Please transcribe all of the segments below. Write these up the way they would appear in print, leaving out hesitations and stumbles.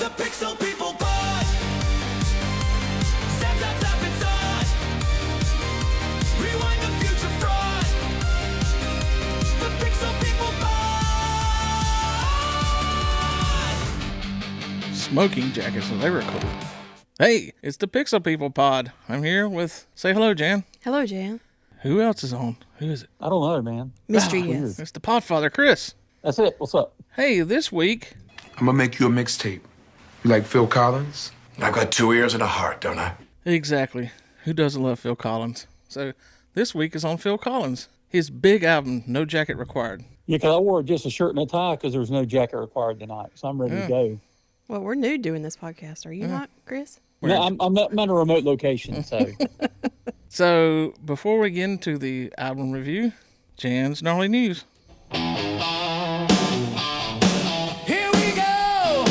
The Pixel People Pod. Zap, zap, zap, it's on. Rewind the future fraud. The Pixel People Pod. Smoking jackets, so they were cool. Hey, it's the Pixel People Pod. I'm here with, say hello, Jan. Hello, Jan. Who else is on? Who is it? I don't know, man. Mystery Weird. yes. It's the Podfather, Chris. That's it. What's up? Hey, this week, I'm gonna make you a mixtape. You like Phil Collins? I've got 2 ears and a heart, don't I? exactly, who doesn't love Phil Collins? So this week is on Phil Collins. His big album, No Jacket Required. Yeah, because I wore just a shirt and a tie because there was no jacket required tonight. So I'm ready to go. Well, we're new doing this podcast. Are you not, Chris? No, I'm in a remote location, so So before we get into the album review, Jan's Gnarly News. Here we go.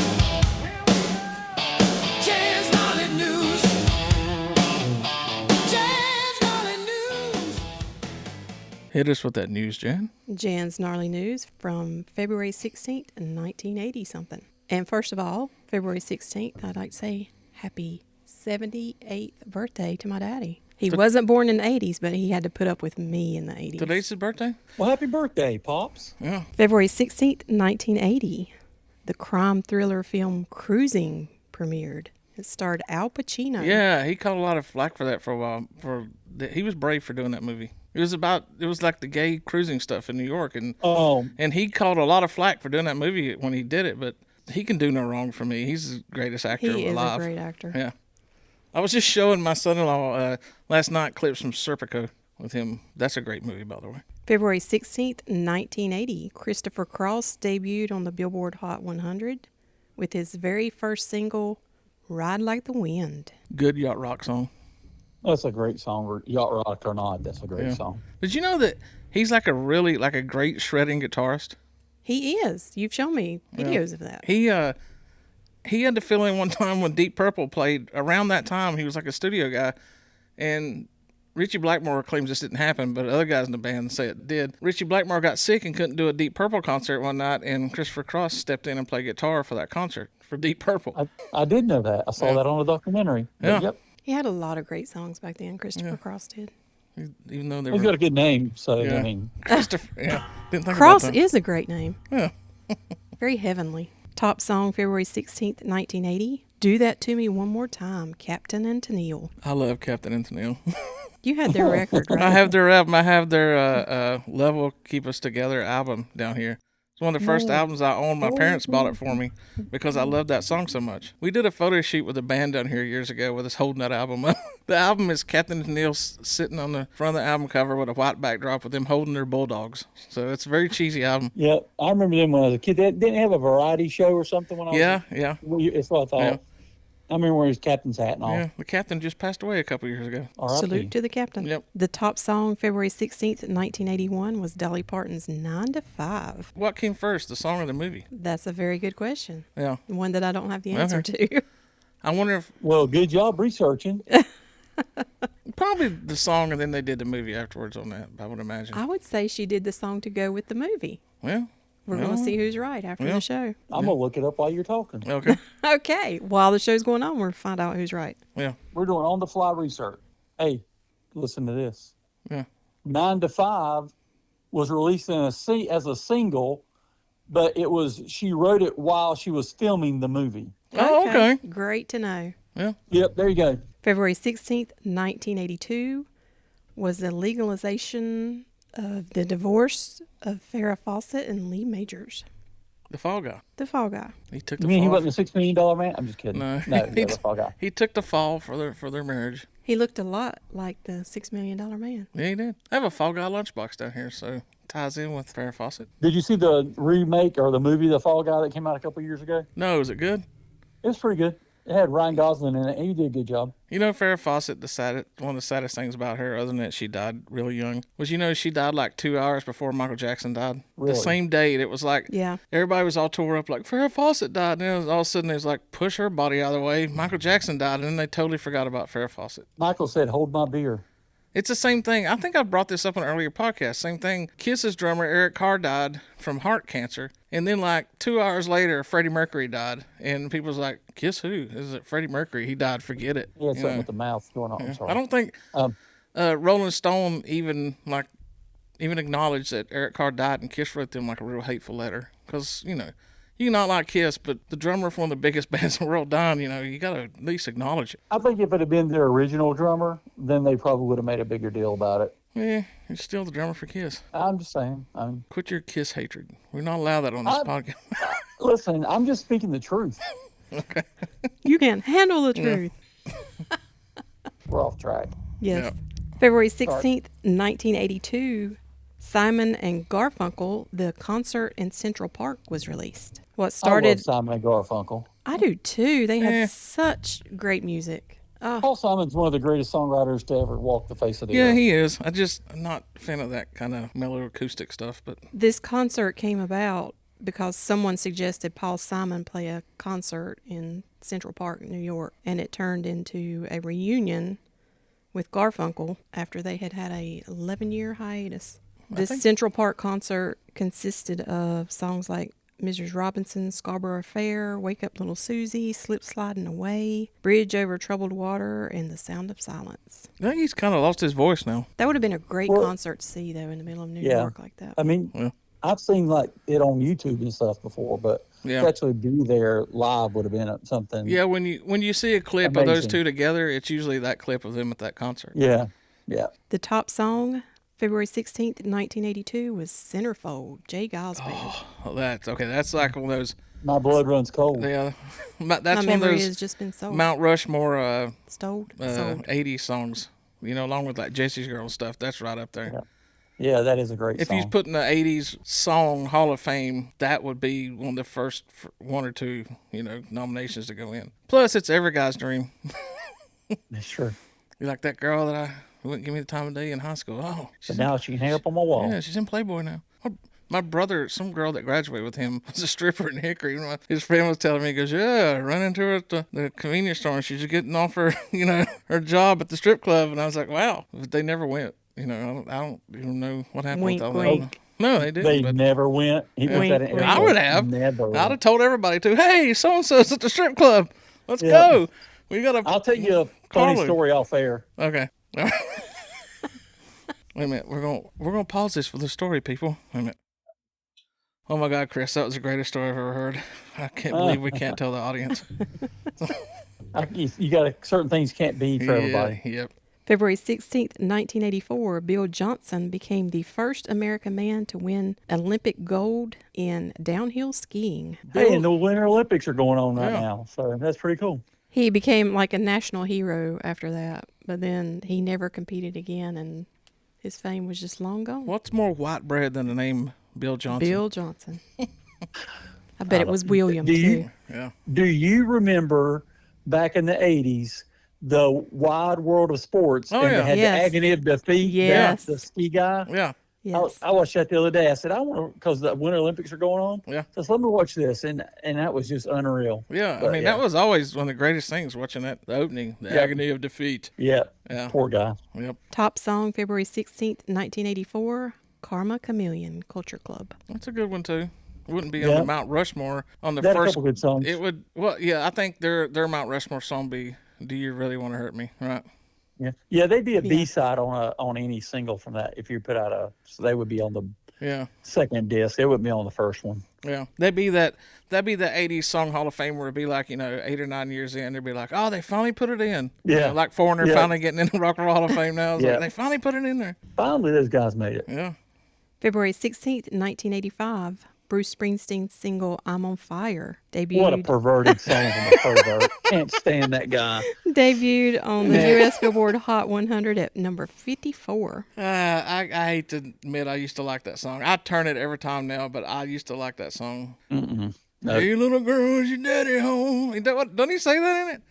Jan's Gnarly News. Jan's Gnarly News. Hit us with that news, Jan. Jan's Gnarly News from February 16th, 1980 something. And first of all, February 16th, I'd like to say happy 78th birthday to my daddy. He wasn't born in the 80s, but he had to put up with me in the 80s. Today's his birthday? well, happy birthday, Pops. Yeah. February 16th, 1980, the crime thriller film Cruising premiered. It starred Al Pacino. Yeah, he caught a lot of flack for that for a while. He was brave for doing that movie. It was like the gay cruising stuff in New York, and he caught a lot of flack for doing that movie when he did it, but he can do no wrong for me. He's the greatest actor He is alive. a great actor. Yeah. I was just showing my son-in-law last night clips from Serpico with him. That's a great movie, by the way. February 16th, 1980, Christopher Cross debuted on the Billboard Hot 100 with his very first single, Ride Like the Wind. Good yacht rock song. That's a great song. Yacht rock or not, that's a great song. Did you know that he's like a great shredding guitarist? He is. You've shown me videos of that. He had to fill in one time when Deep Purple played. Around that time, he was like a studio guy, and Richie Blackmore claims this didn't happen, but other guys in the band say it did. Richie Blackmore got sick and couldn't do a Deep Purple concert one night, and Christopher Cross stepped in and played guitar for that concert for Deep Purple. I did know that. I saw that on a documentary. But, Yeah. Yep. He had a lot of great songs back then, Christopher Cross did. Even though they He's were got a good name, so Yeah. I mean, Christopher, yeah, didn't think Cross about that. is a great name. Yeah. Very heavenly. Top song, February 16th, 1980. Do That To Me One More Time, Captain and Tennille. I love Captain and Tennille. You had their record, right? I have their album. I have their Level Keep Us Together album down here. It's one of the first albums I owned. My parents bought it for me because I loved that song so much. We did a photo shoot with a band down here years ago with us holding that album up. The album is Captain and Tennille sitting on the front of the album cover with a white backdrop with them holding their bulldogs. So it's a very cheesy album. yeah, I remember them when I was a kid. They didn't have a variety show or something when I was Yeah. It's what I thought. Yeah. I remember wearing his captain's hat and all. Yeah, the captain just passed away a couple years ago. R.I.P. Salute to the captain. Yep. The top song, February 16th, 1981, was Dolly Parton's 9 to 5. What came first, the song or the movie? That's a very good question. Yeah. One that I don't have the answer to. I wonder if Well, good job researching. probably the song and then they did the movie afterwards on that, I would imagine. I would say she did the song to go with the movie. Well, We're going to see who's right after Yeah. the show. I'm going to look it up while you're talking. okay. Okay. While the show's going on, we'll find out who's right. Yeah. We're doing on-the-fly research. Hey, listen to this. Yeah. 9 to 5 was released as a single, but she wrote it while she was filming the movie. Oh, okay. Great to know. Yeah. Yep, there you go. February 16th, 1982 was the legalization of the divorce of Farrah Fawcett and Lee Majors. The Fall Guy. The Fall Guy. He took You the mean he fall. wasn't a $6 million man? I'm just kidding. No. No, the fall guy. He took the fall for their marriage. He looked a lot like the $6 Million Man. Yeah, he did. I have a Fall Guy lunchbox down here, so ties in with Farrah Fawcett. Did you see the remake or the movie The Fall Guy that came out a couple years ago? No, is it good? It was pretty good. It had Ryan Gosling in it, and he did a good job. You know, Farrah Fawcett, one of the saddest things about her, other than that she died really young, was she died like 2 hours before Michael Jackson died. Really? The same date. It was like, Yeah. everybody was all tore up, like, Farrah Fawcett died. And then all of a sudden, it was like, push her body out of the way. Michael Jackson died, and then they totally forgot about Farrah Fawcett. Michael said, "Hold my beer." It's the same thing. I think I brought this up on an earlier podcast. Same thing. Kiss's drummer, Eric Carr, died from heart cancer. And then, like, 2 hours later, Freddie Mercury died. And people was like, Kiss who? Is it Freddie Mercury? He died. Forget it. He had You something know? with the mouth going on. I'm sorry. I don't think Rolling Stone even acknowledged that Eric Carr died, and Kiss wrote them, like, a real hateful letter. Because, you know, you can not like Kiss, but the drummer for one of the biggest bands in the world dying, you know, you got to at least acknowledge it. I think if it had been their original drummer, then they probably would have made a bigger deal about it. Yeah, you're still the drummer for Kiss. I'm just saying. Quit your Kiss hatred. We're not allowed that on this podcast. Listen, I'm just speaking the truth. You can't handle the truth. We're off track. Yes. Yeah. February 16th, 1982, Simon and Garfunkel, the concert in Central Park was released. What I love started, Simon and Garfunkel. I do too. They Eh. had such great music. Oh, Paul Simon's one of the greatest songwriters to ever walk the face of the Yeah, earth. he is. I'm not a fan of that kind of mellow acoustic stuff, but this concert came about because someone suggested Paul Simon play a concert in Central Park, New York, and it turned into a reunion with Garfunkel after they had had a 11-year hiatus. This Central Park concert consisted of songs like Mrs. Robinson's Scarborough Fair, Wake Up Little Susie, Slip Sliding Away, Bridge Over Troubled Water, and The Sound of Silence. I think he's kind of lost his voice now. That would have been a great Well, concert to see, though, in the middle of New yeah. York like that. I mean, Yeah. I've seen like it on YouTube and stuff before, but Yeah. to actually be there live would have been something. Yeah, when you see a clip of those Amazing. two together, it's usually that clip of them at that concert. Yeah. Yeah. The top song, February 16th, 1982, was Centerfold, Jay Giles Band. Oh, that's like one of those. My blood runs cold. Yeah, that's My one of memory has those just been sold. Mount Rushmore Sold. 80s songs. You know, along with like Jesse's Girl stuff. That's right up there. Yeah, that is a great If song. you put in the 80s song Hall of Fame, that would be one of the first one or two, you know, nominations to go in. Plus, it's every guy's dream. Sure. You like that girl that wouldn't give me the time of day in high school? Oh, But she's now she can hang up on my wall. yeah, she's in Playboy now. My brother, some girl that graduated with him, was a stripper in Hickory. His friend was telling me, he goes, yeah, run into her at the convenience store, and she's getting off her, you know, her job at the strip club. And I was like, wow, but they never went. You know, I don't even know what happened Wink, with all wink. that. No, they didn't. They but never went. He put Wink, that in wink. air I would quotes. have. Never. I'd have told everybody to, hey, so-and-so's at the strip club. Let's Yeah. go. We got to. I'll tell you a Call funny her. story off air. Okay. Wait a minute. We're gonna pause this for the story, people. Wait a minute. Oh my God, Chris, that was the greatest story I've ever heard. I can't believe we can't tell the audience. You got certain things can't be for everybody. Yeah, yep. February 16th, 1984, Bill Johnson became the first American man to win Olympic gold in downhill skiing. Hey, and the Winter Olympics are going on right Yeah. now, so that's pretty cool. He became like a national hero after that, but then he never competed again, and his fame was just long gone. What's more white bread than the name Bill Johnson? Bill Johnson. I bet it was William, do you- too. Yeah. Do you remember back in the 80s, the Wide World of Sports? Oh, and yeah. they had Yes. the agony of defeat. Yes. The ski guy. Yeah. Yes. I watched that the other day. I said, I want to, because the Winter Olympics are going on. Yeah. So let me watch this. And that was just unreal. Yeah. I But, mean, yeah. that was always one of the greatest things watching the opening, the Yeah. agony of defeat. Yeah. Yeah. Poor guy. Yep. Top song, February 16th, 1984, Karma Chameleon, Culture Club. That's a good one too. Wouldn't be on Yeah. the Mount Rushmore on the They had a first. couple good songs. It would. Well, yeah. I think their Mount Rushmore song be "Do You Really Want to Hurt Me?" Right. Yeah. Yeah, they'd be a Yeah. B-side on any single from that if you put out so they would be on the Yeah. second disc. It wouldn't be on the first one. Yeah, that'd be the '80s Song Hall of Fame where it'd be like, 8 or 9 years in, they'd be like, oh, they finally put it in. Yeah. Like Foreigner Yeah. finally getting in the Rock and Roll Hall of Fame now. It's Yeah. like, they finally put it in there. Finally, those guys made it. Yeah. February 16th, 1985, Bruce Springsteen's single I'm on Fire debuted. What a perverted song from a pervert. Can't stand that guy. Debuted on the Yeah. U.S. Billboard Hot 100 at number 54. I hate to admit I used to like that song. I turn it every time now, but I used to like that song. No. Hey, little girl, is your daddy home? Don't he say that in it?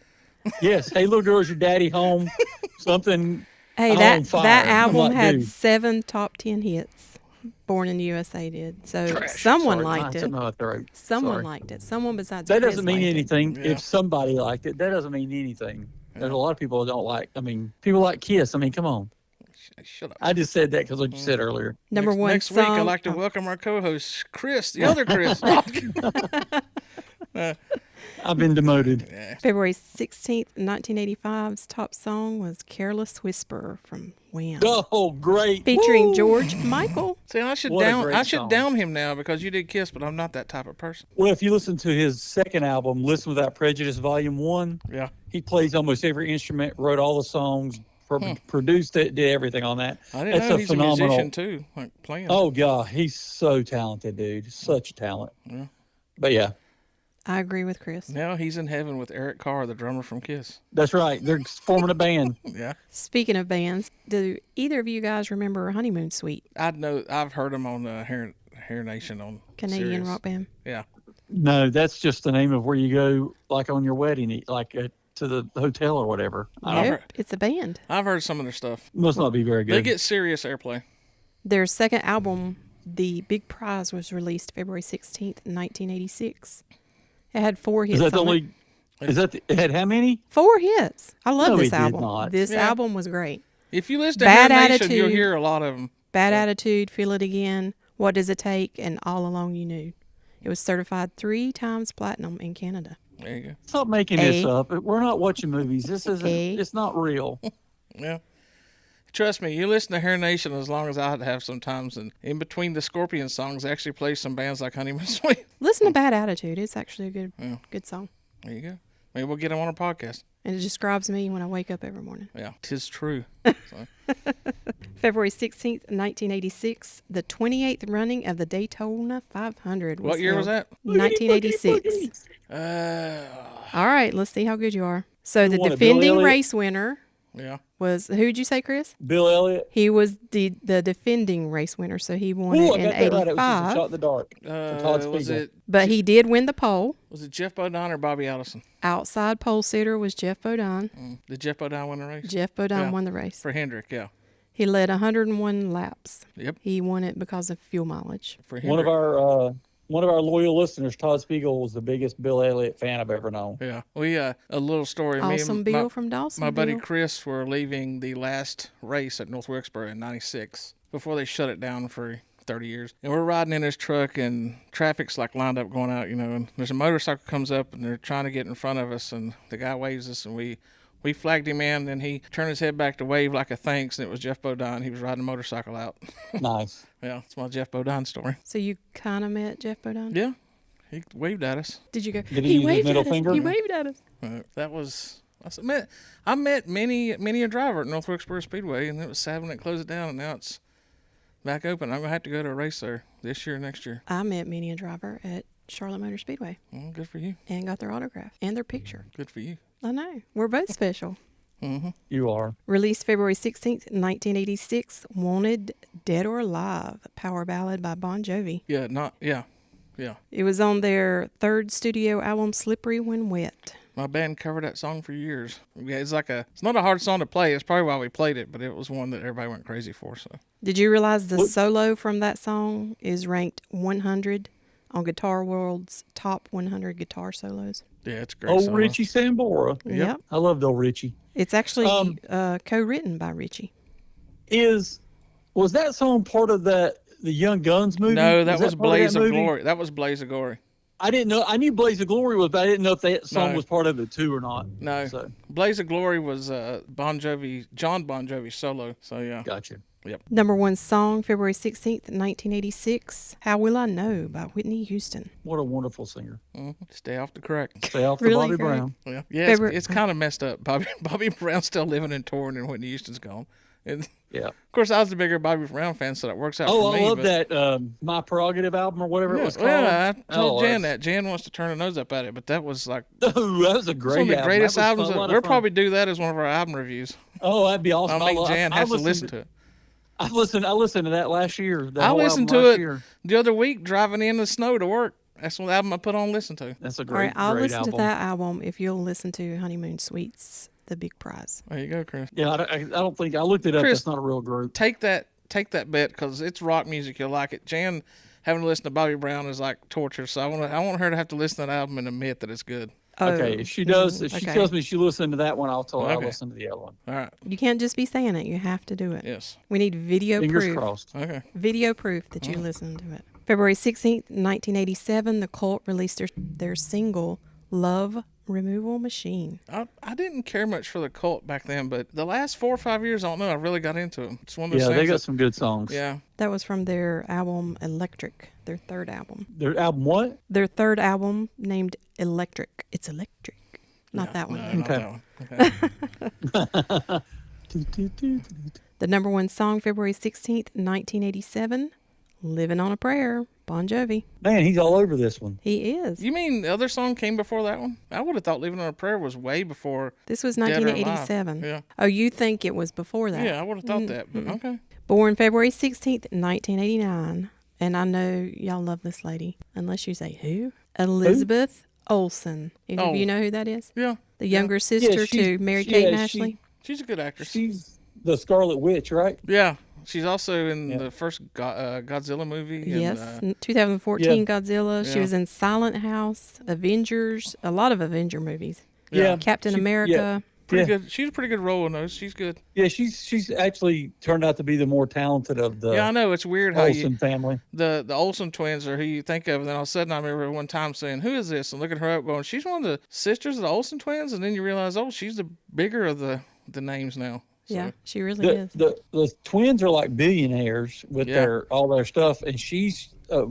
Yes. Hey, little girl, is your daddy home? Something. Hey, I'm on that fire. that I'm album like, had dude. 7 top 10 hits. Born in the USA did. So Trash. someone Sorry, liked mine's it. in my throat. Someone Sorry. liked it. Someone besides That Chris doesn't mean liked it. anything. Yeah. If somebody liked it, that doesn't mean anything. There's a lot of people that don't like. I mean, people like Kiss. I mean, come on. Shut up. I just said that because what you said earlier. Number one Next song. week, I'd like to oh, welcome our co-host, Chris, the other Chris. I've been demoted. February 16th, 1985's top song was Careless Whisper from Wham. Oh, great. Featuring Woo! George Michael. See, I should What a down. great I should song. down him now because you did Kiss, but I'm not that type of person. Well, if you listen to his second album, Listen Without Prejudice, Volume 1, Yeah. he plays almost every instrument, wrote all the songs, produced it, did everything on that. I didn't It's know a he's phenomenal. a musician too, like playing. Oh, God. He's so talented, dude. Such a talent. Yeah. But yeah, I agree with Chris. Now he's in heaven with Eric Carr, the drummer from Kiss. that's right. They're forming a band. Yeah. Speaking of bands, do either of you guys remember Honeymoon Suite, I've heard him on Hair Nation on Canadian Sirius. rock band? Yeah. No, that's just the name of where you go, like on your wedding, like to the hotel or whatever. Nope, it's a band. I've heard some of their stuff. Must not be very good. They get serious airplay. Their second album, The Big Prize, was released February 16th, 1986. It had 4 hits. Is that the on it. only? Is that it had how many? 4 hits. I love No, this it did album. not. This Yeah. album was great. If you listen to Bad Hair Nation, you'll Attitude. hear a lot of them. Bad Attitude, Feel It Again, What Does It Take, and All Along You Knew. It was certified 3 times platinum in Canada. There you go. Stop making this A. up. We're not watching movies. This isn't. A. It's not real. Yeah. Trust me, you listen to Hair Nation as long as I have sometimes, and in between the Scorpion songs, they actually play some bands like Honeymoon Suite. Listen to Bad Attitude. It's actually a good song. There you go. Maybe we'll get them on our podcast. And it describes me when I wake up every morning. Yeah, 'tis true. So, February 16th, 1986, the 28th running of the Daytona 500. what year was held. that? 1986. All right, let's see how good you are. So the won it, Bill defending Elliott? race winner Yeah. was, who'd you say, Chris? Bill Elliott. He was the defending race winner, so he won Ooh, it I in got that right. It was just a 85. shot in the dark. for Todd Was Spiegel. it But he did win the pole. Jeff Bodine or Bobby Allison? Outside pole sitter was Jeff Bodine. Did Jeff Bodine win the race? Jeff Bodine Yeah. won the race. For Hendrick, yeah. He led 101 laps. Yep. He won it because of fuel mileage. For Hendrick. One of our loyal listeners, Todd Spiegel, was the biggest Bill Elliott fan I've ever known. Yeah. We a little story. Me Awesome and Bill from Dawson. my buddy Bill. Chris were leaving the last race at North Wilkesboro in '96 before they shut it down for 30 years. And we're riding in his truck, and traffic's like lined up going out, and there's a motorcycle comes up, and they're trying to get in front of us, and the guy waves us, and we flagged him in, and he turned his head back to wave like a thanks, and it was Jeff Bodine. He was riding a motorcycle out. Nice. Yeah, it's my Jeff Bodine story. So you kind of met Jeff Bodine? Yeah, he waved at us. Did you go? Did he use his waved middle at us. finger? He waved at us. That was I met many a driver at North Wilkesboro Speedway, and it was sad when it closed it down, and now it's back open. I'm gonna have to go to a race there this year, next year. I met many a driver at Charlotte Motor Speedway Well, good for you. and got their autograph and their picture. Good for you. I know. We're both special. You are. Released February 16th, 1986, Wanted, Dead or Alive, power ballad by Bon Jovi. Yeah. It was on their third studio album, Slippery When Wet. My band covered that song for years. Yeah, it's not a hard song to play. It's probably why we played it, but it was one that everybody went crazy for. So Did you realize the solo from that song is ranked 100 on Guitar World's top 100 guitar solos? yeah, it's a great. Old solo. Richie Sambora. Yep. I loved old Richie. It's actually co-written by Richie. Was that song part of the Young Guns movie? No, that Is was part of Blaze that of movie? Glory. That was Blaze of Glory. I didn't know. I knew Blaze of Glory was, but I didn't know if that song No. was part of it too or not. No, So, Blaze of Glory was John Bon Jovi solo. So yeah. gotcha. Number one song, February 16th, 1986, How Will I Know by Whitney Houston. What a wonderful singer. Stay off the crack. Stay off the Really Bobby great. Brown. Yeah, yeah, February- it's kind of messed up. Bobby Brown's still living and touring, and Whitney Houston's gone. And Yeah. of course, I was a bigger Bobby Brown fan, so that works out Oh, for me. I love but- that My Prerogative album or whatever it was called. Yeah, I told Jan that's- that. Jan wants to turn her nose up at it, but that was like Oh, that was a it's great one of the album. greatest That was albums. a lot of We'll fun. probably do that as one of our album reviews. Oh, that'd be awesome. I'll make Jan has to listen to it. I listened to that last year. That I whole listened album to last it year. the other week driving in the snow to work. That's one album I put on and listened to. That's a All great, right, I'll great listen album. to that album if you'll listen to Honeymoon Suites, The Big Prize. There you go, Chris. Yeah, I don't think I looked it up. Chris- That's not a real group. Take that bet because it's rock music. You'll like it. Jan having to listen to Bobby Brown is like torture. So I want her to have to listen to that album and admit that it's good. Oh, Okay, if she does, if she okay. tells me she listened to that one, I'll tell her I Okay. listened to the other one. All right. You can't just be saying it. You have to do it. Yes. We need video Fingers proof. crossed. Okay. Video proof that you listened to it. February 16th, 1987, the Cult released their single, Love Removal Machine. I didn't care much for the Cult back then, but the last 4 or 5 years, I don't know, I really got into them. It's one of those Yeah, things. they got some good songs. Yeah. That was from their album Electric, their third album. Their album, what? Their third album named Electric. It's Electric. Not that one. No, not Okay. that one. Okay. The number one song, February 16th, 1987, Living on a Prayer, Bon Jovi. Man, he's all over this one. He is. You mean the other song came before that one? I would have thought Living on a Prayer was way before. This was Dead or Alive. 1987. Yeah. Oh, you think it was before that? Yeah, I would have thought that, but okay. Born February 16th, 1989. And I know y'all love this lady, unless you say who? Elizabeth Olsen. Any Oh. of you know who that is? Yeah. The younger sister to Mary Kate and Ashley. She's a good actress. She's the Scarlet Witch, right? Yeah. She's also in Yeah. the first Godzilla movie. And, Yes, 2014 Yeah. Godzilla. She Yeah. was in Silent House, Avengers, a lot of Avenger movies. Yeah. Captain She- America. pretty Yeah. good. She's a pretty good role in those. She's good. Yeah, she's actually turned out to be the more talented of the Yeah, I know. It's weird how Olsen family. the Olsen twins are who you think of, and then all of a sudden I remember one time saying, "Who is this?" and looking her up, going, "She's one of the sisters of the Olsen twins," and then you realize, oh, she's the bigger of the names now. So, Yeah, she really The, is. the twins are like billionaires with Yeah. all their stuff, and she's I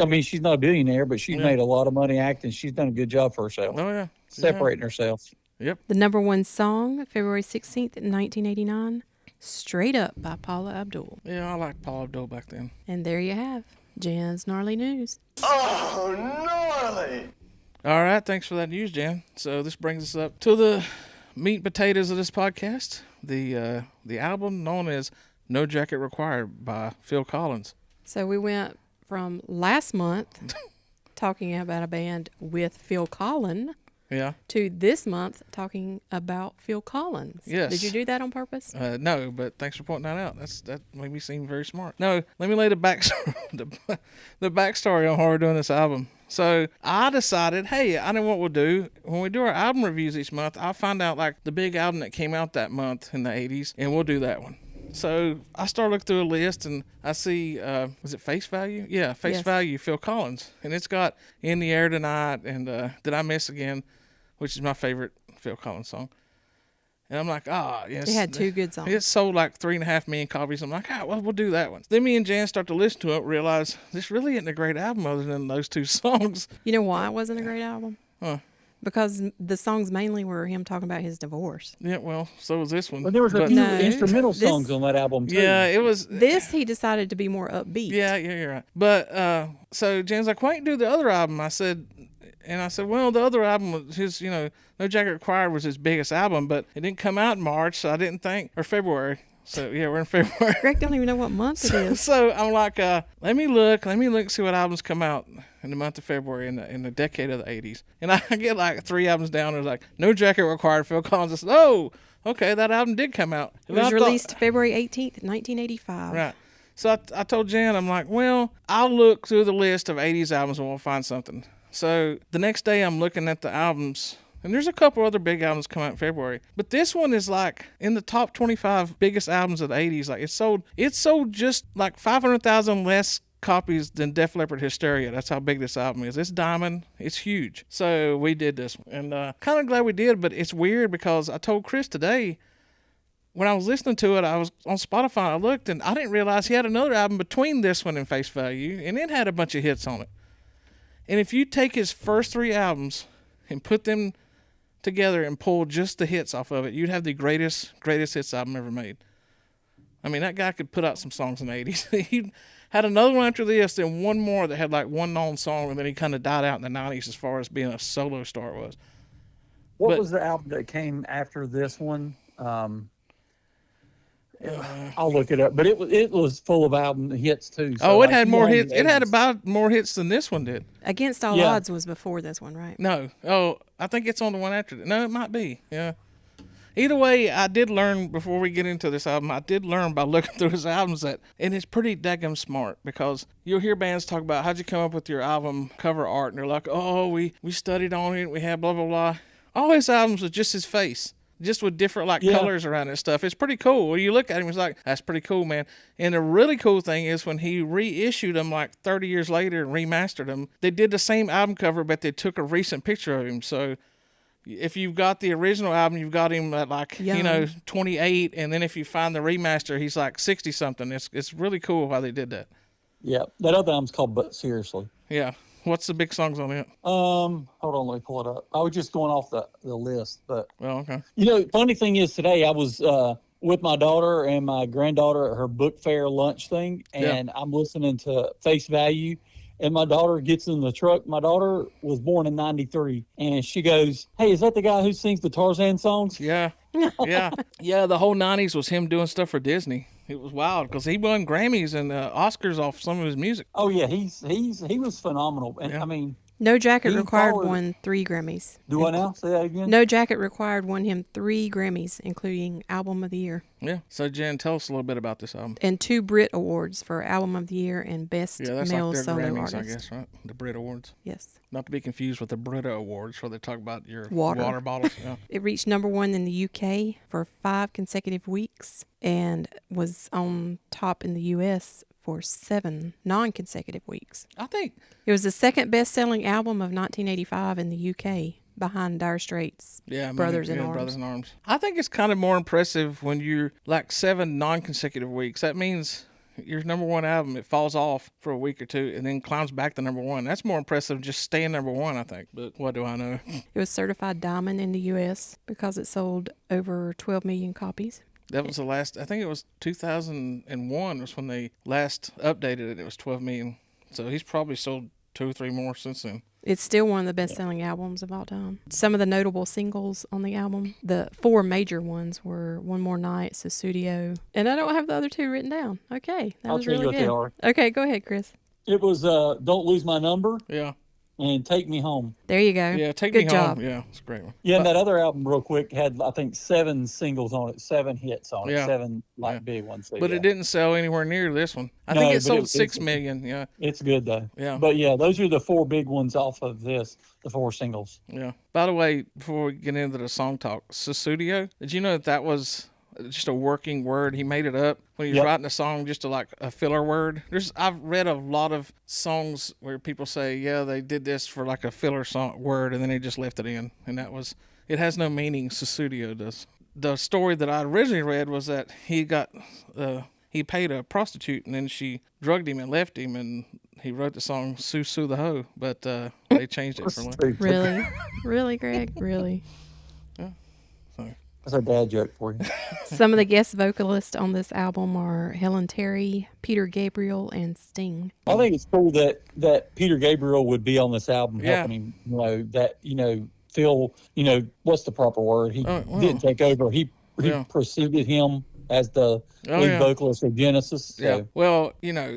mean, she's not a billionaire, but she's Yeah. made a lot of money acting. She's done a good job for herself, Oh yeah, separating herself. Yep. The number one song, February 16th, 1989, Straight Up by Paula Abdul. Yeah, I liked Paul Abdul back then. And there you have Jan's Gnarly News. All right, thanks for that news, Jan. So this brings us up to the meat and potatoes of this podcast. The album known as No Jacket Required by Phil Collins. So we went from last month talking about a band with Phil Collins Yeah. to this month talking about Phil Collins. Yes. Did you do that on purpose? No, but thanks for pointing that out. That made me seem very smart. No, let me lay the backstory, the backstory on how we're doing this album. So I decided, hey, I know what we'll do. When we do our album reviews each month, I'll find out like the big album that came out that month in the 80s, and we'll do that one. So I started looking through a list, and I see, was it Face Value? Yeah, Face Yes. Value, Phil Collins. And it's got In the Air Tonight and Did I Miss Again, which is my favorite Phil Collins song. And I'm like, yes. It had two good songs. It sold like 3.5 million copies. I'm like, well, we'll do that one. Then me and Jan start to listen to it, realize this really isn't a great album other than those two songs. You know why it wasn't a great album? Huh. Because the songs mainly were him talking about his divorce. Yeah, well, so was this one. But there was a But- few No, instrumental this- songs on that album too. Yeah, it was. This he decided to be more upbeat. Yeah, you're right. But so Jan's like, why don't you do the other album? I said, well, the other album was his, No Jacket Required was his biggest album, but it didn't come out in March, so I didn't think, or February. So yeah, we're in February. Greg don't even know what month it is. So I'm like, let me look, see what albums come out in the month of February in the decade of the 80s. And I get like 3 albums down. There's like No Jacket Required, Phil Collins. I said, oh, okay, that album did come out. It was released February 18th, 1985. Right. So I told Jan, I'm like, well, I'll look through the list of 80s albums and we'll find something. So the next day I'm looking at the albums, and there's a couple other big albums come out in February. But this one is like in the top 25 biggest albums of the 80s. Like it sold just like 500,000 less copies than Def Leppard Hysteria. That's how big this album is. It's diamond. It's huge. So we did this one. And kind of glad we did, but it's weird because I told Chris today, when I was listening to it, I was on Spotify, I looked, and I didn't realize he had another album between this one and Face Value, and it had a bunch of hits on it. And if you take his first 3 albums and put them together and pull just the hits off of it, you'd have the greatest hits album ever made. I mean, that guy could put out some songs in the 80s. He had another one after this, and one more that had like one known song, and then he kind of died out in the 90s as far as being a solo star was. What But- was the album that came after this one? I'll look it up, but it was full of album hits too. So It had more you know, hits. It had about more hits than this one did. Against All Yeah. Odds was before this one, right? No. Oh, I think it's on the one after that. No, it might be. Yeah. Either way, I did learn before we get into this album. I did learn by looking through his albums that, and it's pretty daggum smart because you'll hear bands talk about how'd you come up with your album cover art, and they're like, oh, we studied on it, we had blah blah blah. All his albums was just his face, just with different colors around and stuff. It's pretty cool. When you look at him, it's like, that's pretty cool, man. And the really cool thing is when he reissued them like 30 years later and remastered them, they did the same album cover, but they took a recent picture of him. So if you've got the original album, you've got him at like, Young. 28. And then if you find the remaster, he's like 60 something. It's really cool how they did that. Yeah, that other album's called But Seriously. Yeah. What's the big songs on it? Hold on, let me pull it up. I was just going off the list, but Oh, okay. funny thing is today I was with my daughter and my granddaughter at her book fair lunch thing, and I'm listening to Face Value, and my daughter gets in the truck. My daughter was born in '93, and she goes, "Hey, is that the guy who sings the Tarzan songs?" Yeah. Yeah. The whole 90s was him doing stuff for Disney. It was wild because he won Grammys and Oscars off some of his music. Oh yeah, he was phenomenal, and Yeah. I mean, No Jacket He Required followed- won 3 Grammys. do I now say that again? No Jacket Required won him 3 Grammys, including Album of the Year, Yeah. So, Jen, tell us a little bit about this album. and 2 Brit Awards for Album of the Year and Best Yeah, that's Male like their Solo Grammys, Artist. I guess, right? The Brit Awards. Yes. Not to be confused with the Brita Awards, where they talk about your Water. water bottles. Yeah. It reached number 1 in the UK for 5 consecutive weeks and was on top in the US for 7 non-consecutive weeks. I think, It was the second best-selling album of 1985 in the UK, behind Dire Straits' yeah, Brothers in yeah, Arms. Brothers in Arms. I think it's kind of more impressive when you're like 7 non-consecutive weeks. That means your number 1 album, it falls off for a week or 2 and then climbs back to number 1. That's more impressive than just staying number 1, I think. But what do I know? It was certified diamond in the US because it sold over 12 million copies. That was the last, I think it was 2001 was when they last updated it. It was 12 million. So he's probably sold 2 or 3 more since then. It's still one of the best-selling albums of all time. Some of the notable singles on the album, the 4 major ones were One More Night, Sussudio, and I don't have the other 2 written down. Okay, that I'll was tell you really what they good. are. Okay, go ahead, Chris. It was Don't Lose My Number Yeah. and Take Me Home. There you go. Yeah, Take Good Me job. Home. Yeah, it's a great one. Yeah, and that other album, real quick, had I think 7 singles on it, 7 hits on it, Yeah. 7 like Yeah. big ones. So, But yeah. it didn't sell anywhere near this one. I No, think it but sold it- 6 it's- million. Yeah, It's good though. Yeah. But yeah, those are the 4 big ones off of this, the 4 singles. yeah. By the way, before we get into the song talk, Sussudio, did you know that was just a working word? He made it up when he was Yep. writing a song, just a filler word. I've read a lot of songs where people say, yeah, they did this for like a filler song word, and then they just left it in, and it has no meaning. Sussudio does. The story that I originally read was that he paid a prostitute, and then she drugged him and left him, and he wrote the song "Sue Sue the Hoe," but they changed it for like. Really? Really, Greg? Really? That's a dad joke for you. Some of the guest vocalists on this album are Helen Terry, Peter Gabriel, and Sting. I think it's cool that Peter Gabriel would be on this album Yeah. helping him. Phil, what's the proper word? He Oh, wow. didn't take over. He Yeah. preceded him as the Oh, lead yeah. vocalist of Genesis. So. Yeah. Well,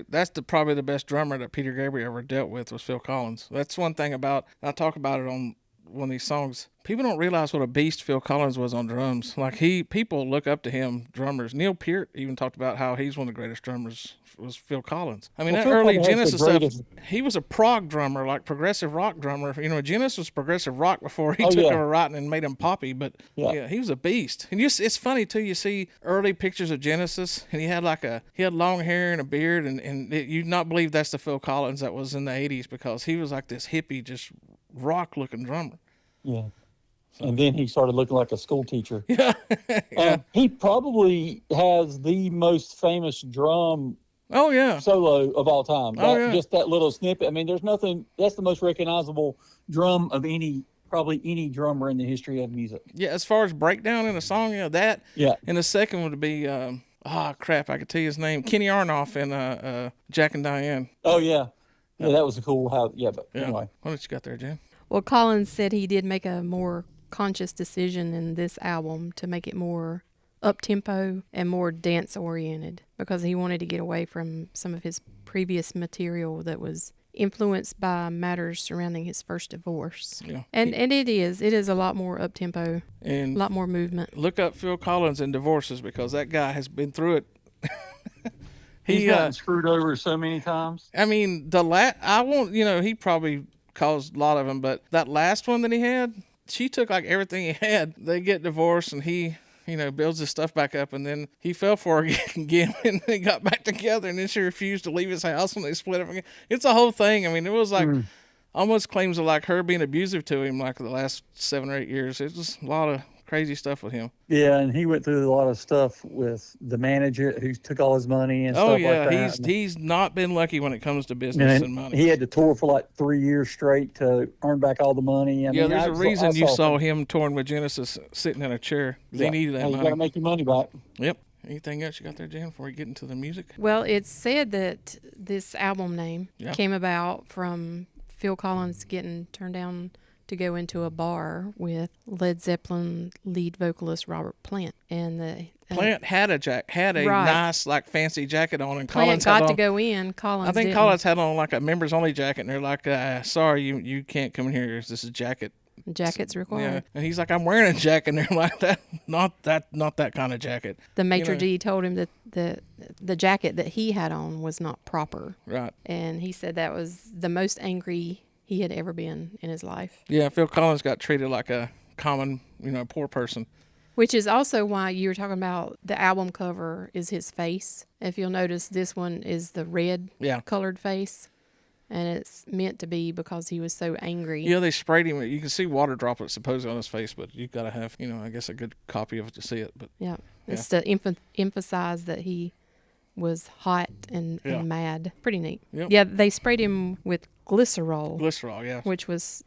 that's probably the best drummer that Peter Gabriel ever dealt with was Phil Collins. That's one thing I talk about it on one of these songs. People don't realize what a beast Phil Collins was on drums. Like people look up to him, drummers. Neil Peart even talked about how he's one of the greatest drummers was Phil Collins. I mean, Well, that Phil early Collins has the Genesis stuff, greatest- he was a prog drummer, like progressive rock drummer. Genesis was progressive rock before he Oh, took yeah. over writing and made him poppy. But Yeah. he was a beast. And it's funny too. You see early pictures of Genesis, and he had long hair and a beard, and you'd not believe that's the Phil Collins that was in the '80s because he was like this hippie, just rock looking drummer. Yeah. And then he started looking like a school teacher. Yeah. He probably has the most famous drum Oh yeah. solo of all time. Oh, yeah. Just that little snippet. I mean, there's nothing. That's the most recognizable drum of probably any drummer in the history of music. Yeah. As far as breakdown in a song, that. Yeah. And the second would be crap, I could tell you his name, Kenny Aronoff in Jack and Diane. Oh yeah. Yeah, that was a cool how. Yeah, but Yeah. anyway. What you got there, Jen? Well, Collins said he did make a more conscious decision in this album to make it more up-tempo and more dance-oriented because he wanted to get away from some of his previous material that was influenced by matters surrounding his first divorce. Yeah. And it is a lot more up tempo, a And lot more movement. look up Phil Collins and divorces because that guy has been through it. He's gotten screwed over so many times. I mean, I won't, he probably caused a lot of them, but that last one that he had, she took like everything he had. They get divorced and he, builds his stuff back up, and then he fell for her again and they got back together, and then she refused to leave his house when they split up again. It's a whole thing. I mean, it was like almost claims of like her being abusive to him like the last 7 or 8 years. It was a lot of crazy stuff with him. Yeah, and he went through a lot of stuff with the manager who took all his money and Oh stuff yeah, like that. he's not been lucky when it comes to business and money. He had to tour for like 3 years straight to earn back all the money. I mean, There's a reason you saw him. him touring with Genesis sitting in a chair. They needed that You got to money. make your money back. Yep. Anything else you got there, Jan, before we get into the music? Well, it's said that this album name Yeah. came about from Phil Collins getting turned down to go into a bar with Led Zeppelin lead vocalist Robert Plant, and the Plant had a Right. nice like fancy jacket on, and Plant Collins had got to on. go in. Collins, I think didn't. Collins had on like a members only jacket, and they're like, "Sorry, you can't come in here. This is jacket." Jackets Yeah, required. and he's like, "I'm wearing a jacket," and they're like, not that kind of jacket." The maitre know. d' told him that the jacket that he had on was not proper, Right. and he said that was the most angry he had ever been in his life. Yeah, Phil Collins got treated like a common, poor person. Which is also why you were talking about the album cover is his face. If you'll notice, this one is the red Yeah. colored face, and it's meant to be because he was so angry. Yeah, they sprayed him. You can see water droplets supposedly on his face, but you got to have, I guess a good copy of it to see it. But Yeah, it's to emphasize that he was hot and mad. Pretty neat. Yep. Yeah, they sprayed him with glycerol, glycerol, yeah. which was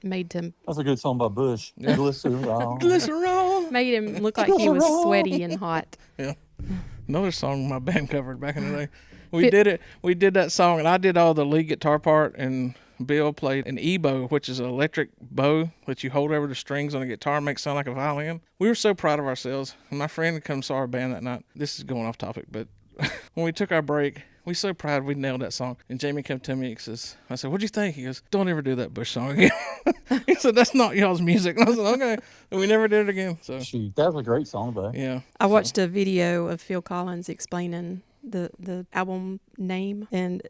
made That's a good song by Bush. Glycerol. Glycerol. made him look like he was sweaty and hot. Yeah. Another song my band covered back in the day. We did it. We did that song, and I did all the lead guitar part, and Bill played an E-bow, which is an electric bow that you hold over the strings on a guitar and make it sound like a violin. We were so proud of ourselves. And my friend come saw our band that night. This is going off topic, but when we took our break, we were so proud we nailed that song. And Jamie came to me and says, I said, "What'd you think?" He goes, "Don't ever do that Bush song again." He said, "That's not y'all's music." And I said, "Okay." And we never did it again. So Shoot, that was a great song, though. yeah. I watched a video of Phil Collins explaining the album name, and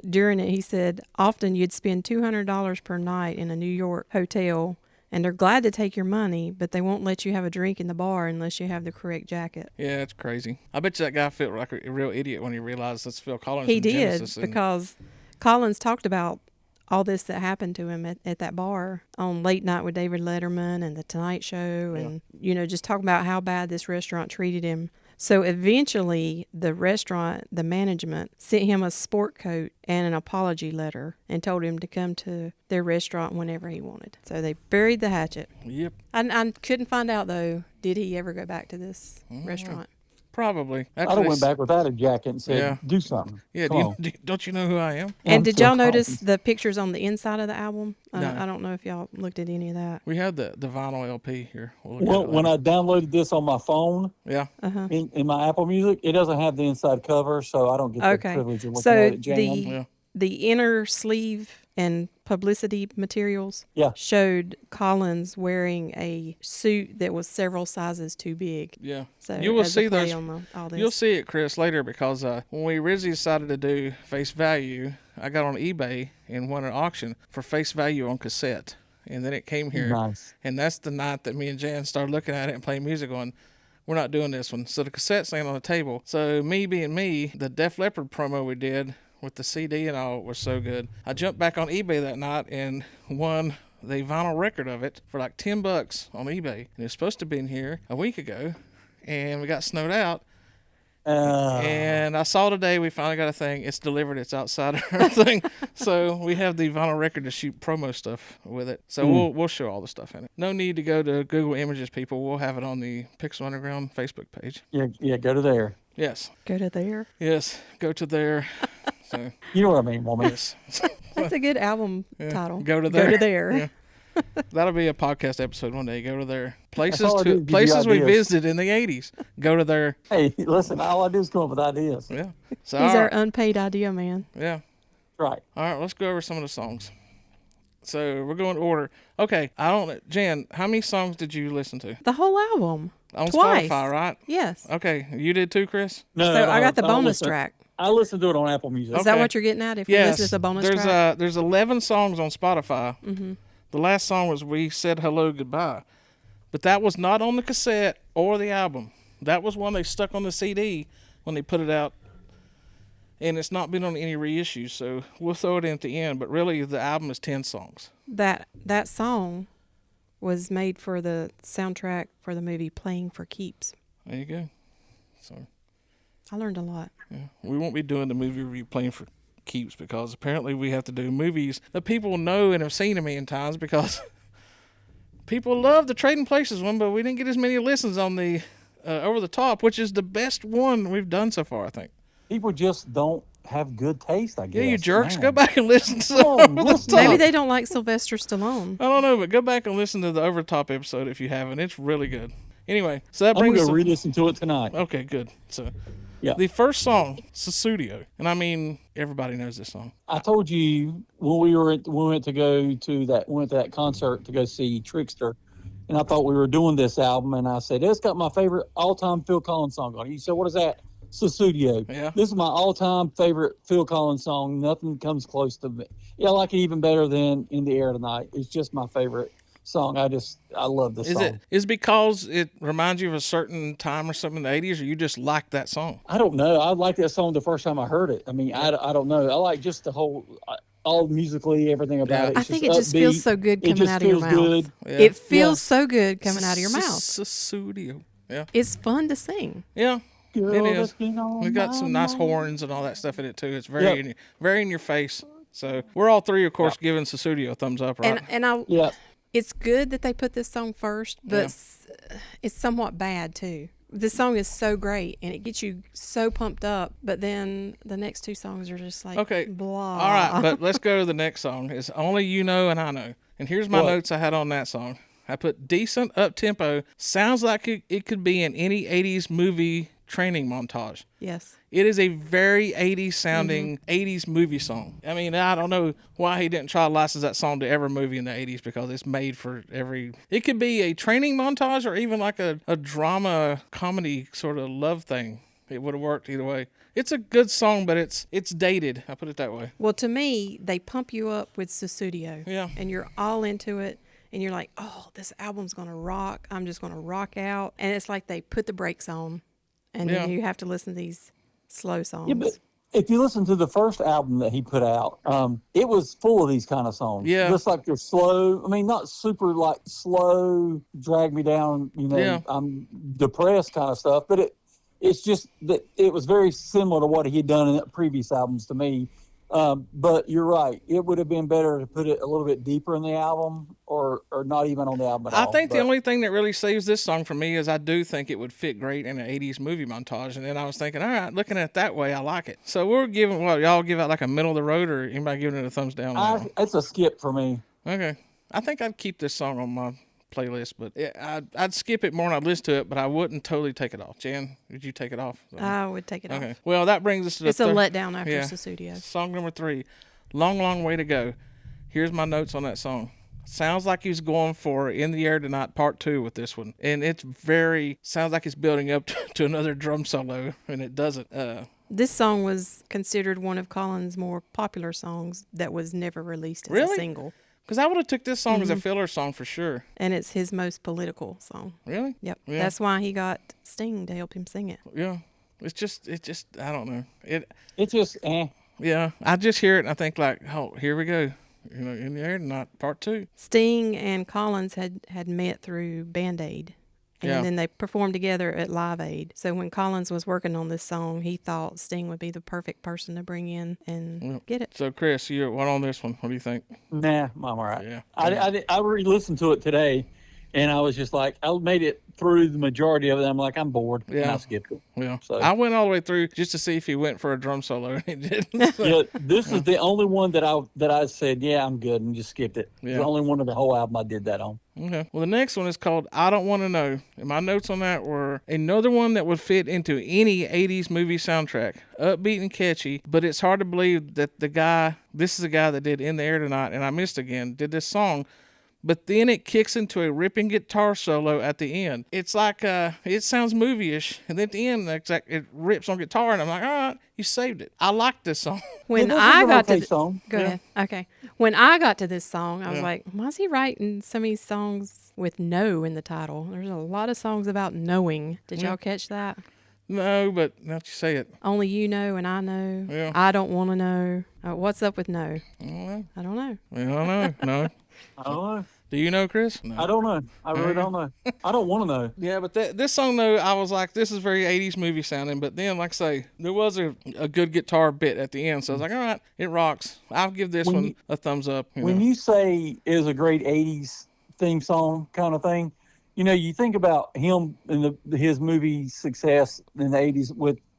during it he said, often you'd spend $200 per night in a New York hotel, and they're glad to take your money, but they won't let you have a drink in the bar unless you have the correct jacket. Yeah, it's crazy. I bet you that guy felt like a real idiot when he realized that's Phil Collins. He from did, Genesis, and- because Collins talked about all this that happened to him at that bar on Late Night with David Letterman and The Tonight Show, and just talking about how bad this restaurant treated him. So eventually the restaurant, the management, sent him a sport coat and an apology letter and told him to come to their restaurant whenever he wanted. So they buried the hatchet. Yep. I couldn't find out, though, did he ever go back to this restaurant? Probably. I'd have Actually, went back without a jacket and said, Yeah. "Do something." Yeah, Come on. don't you know who I am? And I'm did Phil y'all notice Collins. the pictures on the inside of the album? No. I don't know if y'all looked at any of that. We have the vinyl LP here. We'll look Well, at it when later. I downloaded this on my phone Yeah. in my Apple Music, it doesn't have the inside cover, so I don't get the Okay. privilege of looking So at it jammed. Yeah. the inner sleeve and publicity materials Yeah. showed Collins wearing a suit that was several sizes too big. Yeah. So You will as a see play those. on all this. You'll see it, Chris, later, because when we originally decided to do Face Value, I got on eBay and won an auction for Face Value on cassette. And then it came here. Nice. And that's the night that me and Jan started looking at it and playing music going, we're not doing this one. So the cassette's laying on the table. So me being me, the Def Leppard promo we did with the CD and all was so good. I jumped back on eBay that night and won the vinyl record of it for like $10 on eBay. And it was supposed to be in here a week ago. And we got snowed out. And I saw today we finally got a thing. It's delivered. It's outside of our thing. So we have the vinyl record to shoot promo stuff with it. So we'll show all the stuff in it. No need to go to Google Images, people. We'll have it on the Pixel Underground Facebook page. Yeah, go to there. Yes. Go to there. Yes. Go to there. So You know what I mean, woman. yes. That's a good album title. Go to there. Go to there. Yeah. That'll be a podcast episode one day. Go to there. Places all I do is give you places we ideas. visited in the 80s. Go to there. Hey, listen, all I do is come up with ideas. Yeah. So He's our unpaid idea man. yeah. Right. All right, let's go over some of the songs. So we're going to order. Okay, Jan, how many songs did you listen to? The whole album. On Twice. Spotify, right? Yes. Okay, you did too, Chris? No, So I got the don't bonus listen. track. I listened to it on Apple Music. Is that Okay. what you're getting at? If we Yes. listen to the bonus track? There's 11 songs on Spotify. Mm-hmm. The last song was "We Said Hello Goodbye," but that was not on the cassette or the album. That was one they stuck on the CD when they put it out, and it's not been on any reissues. So we'll throw it in at the end. But really, the album is 10 songs. That song was made for the soundtrack for the movie Playing for Keeps. There you go. So I learned a lot. yeah, we won't be doing the movie review Playing for Keeps because apparently we have to do movies that people know and have seen a million times because people love the Trading Places one, but we didn't get as many listens on the Over the Top, which is the best one we've done so far, I think. People just don't have good taste, I guess. Yeah, you jerks, Man. go back and listen to Oh, Over the listen. Top. Maybe they don't like Sylvester Stallone. I don't know, but go back and listen to the Over the Top episode if you haven't. It's really good. Anyway, so that I'm brings going us to re-listen to it tonight. Okay, good. So Yeah. the first song, Susudio, and I mean everybody knows this song. I told you when we went to that concert to go see Trickster, and I thought we were doing this album, and I said, it's got my favorite all-time Phil Collins song on it. You said, what is that? Susudio. Yeah. This is my all-time favorite Phil Collins song. Nothing comes close to me. Yeah, I like it even better than In the Air Tonight. It's just my favorite song. I love this song. Is it because it reminds you of a certain time or something in the 80s, or you just like that song? I don't know. I liked that song the first time I heard it. I mean, I don't know. I like just the whole, all musically, everything about Yeah. it. I It's think it just feels upbeat. so good It coming just out of your feels mouth. good. Yeah. It feels Yeah. so good coming out of your mouth. Susudio. Yeah. It's fun to sing. Yeah. Girl, It is. that's been on We've got my some nice mind. horns and all that stuff in it too. It's very Yep. very in your face. So we're all three, of course, giving Susudio a thumbs up, right? And I Yeah. it's good that they put this song first, but it's somewhat bad too. This song is so great and it gets you so pumped up, but then the next two songs are just like Okay. blah. All right, but let's go to the next song. It's Only You Know and I Know. And here's my What? notes I had on that song. I put decent up tempo. Sounds like it could be in any 80s movie training montage. Yes. It is a very 80s sounding 80s movie song. I mean, I don't know why he didn't try to license that song to every movie in the 80s because it's made for every. It could be a training montage or even like a drama comedy sort of love thing. It would have worked either way. It's a good song, but it's dated. I put it that way. Well, to me, they pump you up with Susudio. Yeah. And you're all into it. And you're like, oh, this album's going to rock. I'm just going to rock out. And it's like they put the brakes on. And then Yeah. you have to listen to these slow songs. Yeah, but if you listen to the first album that he put out, it was full of these kind of songs. Yeah. Just like they're slow. I mean, not super like slow, drag me down, Yeah. I'm depressed kind of stuff. But it's just that it was very similar to what he had done in the previous albums to me. But you're right. It would have been better to put it a little bit deeper in the album or not even on the album at I all. think the But- only thing that really saves this song for me is I do think it would fit great in an 80s movie montage. And then I was thinking, all right, looking at it that way, I like it. So we're giving, y'all give out like a middle of the road or anybody giving it a thumbs down? on that one? It's a skip for me. Okay. I think I'd keep this song on my playlist, but I'd skip it more and I'd listen to it, but I wouldn't totally take it off. Jan, did you take it off? I would take it Okay. off. Well, that brings us to the It's a third- letdown after yeah. Susudio. Song number 3, Long, Long Way to Go. Here's my notes on that song. Sounds like he's going for In the Air Tonight Part 2 with this one. And it's sounds like it's building up to another drum solo, and it doesn't. This song was considered one of Collins' more popular songs that was never released as Really? a single. Because I would have took this song as a filler song for sure. And it's his most political song. Really? Yep. Yeah. That's why he got Sting to help him sing it. Yeah. It's just, I don't know. It's just, Yeah. I just hear it and I think like, oh, here we go. In the Air Tonight Part 2. Sting and Collins had met through Band Aid. And Yeah. then they performed together at Live Aid. So when Collins was working on this song, he thought Sting would be the perfect person to bring in and get it. So, Chris, what on this one? What do you think? nah, I'm all right. Yeah. I re-listened to it today, And I was just like, I made it through the majority of it. I'm like, I'm bored. And Yeah. I skipped it. Yeah. So- I went all the way through just to see if he went for a drum solo, and he didn't. So, Yeah, this is the only one that I said, yeah, I'm good, and just skipped it. It's Yeah. the only one of the whole album I did that on. okay. Well, the next one is called I Don't Want to Know. And my notes on that were another one that would fit into any 80s movie soundtrack. Upbeat and catchy, but it's hard to believe that this is the guy that did In the Air Tonight, and I Missed Again, did this song. But then it kicks into a ripping guitar solo at the end. It's like, it sounds movie-ish. And then at the end, it rips on guitar, and I'm like, all right, you saved it. I like this song. When Yeah, this I is an got okay to song. go Yeah. ahead. Okay. When I got to this song, I was Yeah. like, why is he writing so many songs with "no" in the title? There's a lot of songs about knowing. Did y'all catch that? No, but now that you say it, Only you know and I know. Yeah. I don't want to know. What's up with no? I don't know. I don't know. I don't know. No. I don't know. Do you know, Chris? No. I don't know. I really don't know. I don't want to know. Yeah, but this song, though, I was like, this is very 80s movie sounding. But then, like I say, there was a good guitar bit at the end. So I was like, all right, it rocks. I'll give this one a thumbs up. When you say it was a great 80s theme song kind of thing, you think about him and his movie success in the 80s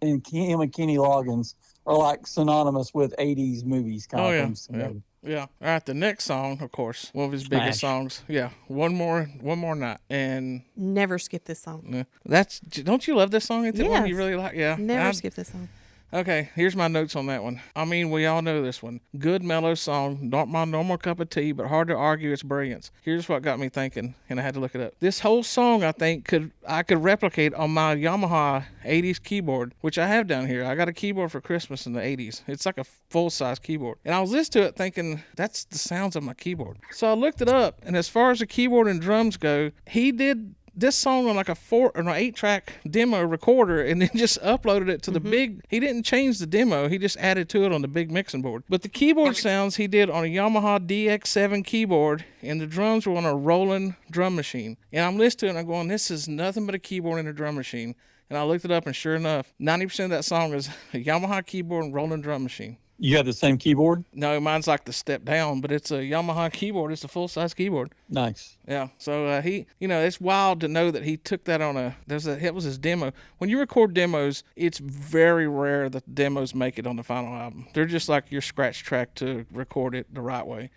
and him and Kenny Loggins are like synonymous with 80s movies kind of things. to me. Yeah. All right. The next song, of course, one of his biggest songs. Yeah. One more night. And Never skip this song. don't you love this song? It's the one you Yes. really like. Yeah. Never skip this song. Okay, here's my notes on that one. I mean, we all know this one. Good mellow song, not my normal cup of tea, but hard to argue its brilliance. Here's what got me thinking, and I had to look it up. This whole song, I think, I could replicate on my Yamaha 80s keyboard, which I have down here. I got a keyboard for Christmas in the 80s. It's like a full-size keyboard. And I was listening to it thinking, that's the sounds of my keyboard. So I looked it up, and as far as the keyboard and drums go, he did this song on like a 8-track demo recorder and then just uploaded it to the big. He didn't change the demo, he just added to it on the big mixing board. But the keyboard sounds he did on a Yamaha DX7 keyboard, and the drums were on a Roland drum machine. And I'm listening to it and I'm going, this is nothing but a keyboard and a drum machine. And I looked it up, and sure enough, 90% of that song is a Yamaha keyboard and Roland drum machine. You have the same keyboard? No, mine's like the step down, but it's a Yamaha keyboard. It's a full-size keyboard. Nice. Yeah. So he, it's wild to know that he took that on it was his demo. When you record demos, it's very rare that the demos make it on the final album. They're just like your scratch track to record it the right way.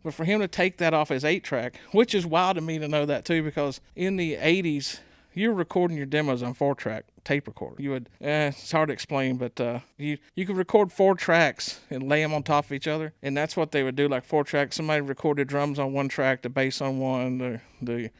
But for him to take that off his 8-track, which is wild to me to know that too, because in the 80s, you're recording your demos on 4-track tape recorder. You would, it's hard to explain, but you could record 4 tracks and lay them on top of each other, and that's what they would do, like 4 tracks. Somebody recorded drums on one track, the bass on one, the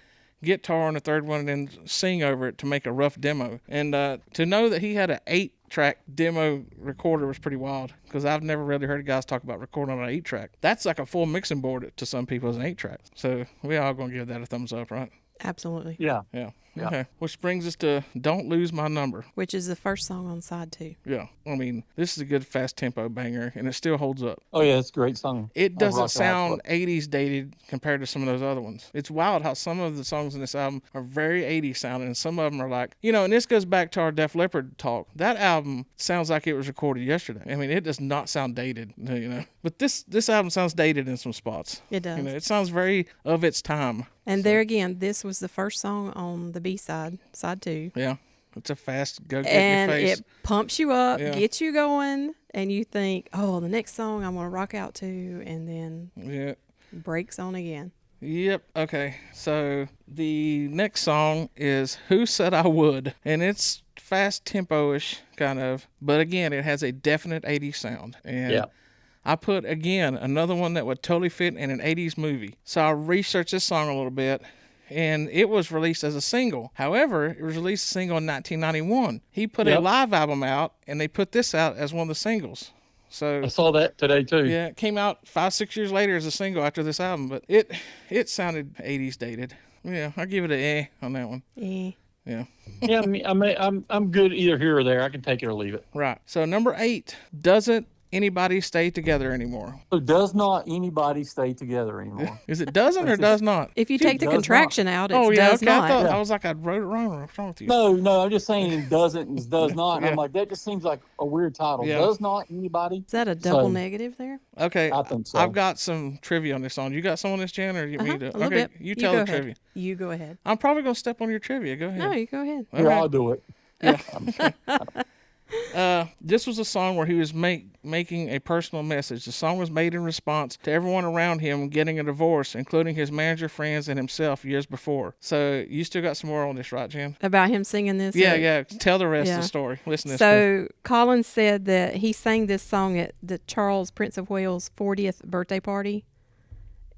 guitar on the third one, and then sing over it to make a rough demo. And to know that he had an 8-track demo recorder was pretty wild, because I've never really heard guys talk about recording on an 8-track. That's like a full mixing board to some people as an 8-track. So we all gonna give that a thumbs up, right? Absolutely. Yeah. Yeah. Yeah. Okay. Which brings us to Don't Lose My Number. Which is the first song on side 2. Yeah. I mean, this is a good fast tempo banger, and it still holds up. Oh, yeah, it's a great song. It I doesn't rock that sound one. 80s dated compared to some of those other ones. It's wild how some of the songs in this album are very 80s sounding, and some of them are like, and this goes back to our Def Leppard talk. That album sounds like it was recorded yesterday. I mean, it does not sound dated, But this album sounds dated in some spots. It does. It sounds very of its time. And there again, this was the first song on the B-side, side 2. Yeah. It's a fast go get And your face. it pumps you up, Yeah. gets you going, and you think, oh, the next song I'm going to rock out to, and then Yeah. breaks on again. Yep. Okay. So the next song is Who Said I Would? And it's fast tempo-ish kind of, but again, it has a definite 80s sound. And Yeah. I put, again, another one that would totally fit in an 80s movie. So I researched this song a little bit, and it was released as a single. However, it was released as a single in 1991. He put a Yep. live album out, and they put this out as one of the singles. So I saw that today, too. yeah, it came out 5-6 years later as a single after this album, but it sounded 80s dated. Yeah, I give it an on that one. Eh. Yeah, Yeah, I'm good either here or there. I can take it or leave it. right. So number 8, Doesn't anybody stay together anymore? So does not anybody stay together anymore? Is it doesn't or does not? If you Dude, take the does not. contraction out, it Oh yeah, does okay. I not. thought Yeah. I was like I wrote it wrong. What's wrong with you? No, I'm just saying doesn't and does not. And I'm Yeah. like, that just seems like a weird title. Yeah. Does not anybody? Is that a double So- negative there? Okay, I think so. I've got some trivia on this song. You got some on this, Jan, or you Uh-huh, me to? a little Okay, bit. you tell go the ahead. trivia. You go ahead. I'm probably gonna step on your trivia. Go ahead. No, you go ahead. Yeah, I'll do it. This was a song where he was making a personal message. The song was made in response to everyone around him getting a divorce, including his manager, friends, and himself years before. So you still got some more on this, right, Jan? About him singing this? Yeah. Tell the rest of yeah. the story. Listen to this. So Collins said that he sang this song at the Charles, Prince of Wales' 40th birthday party.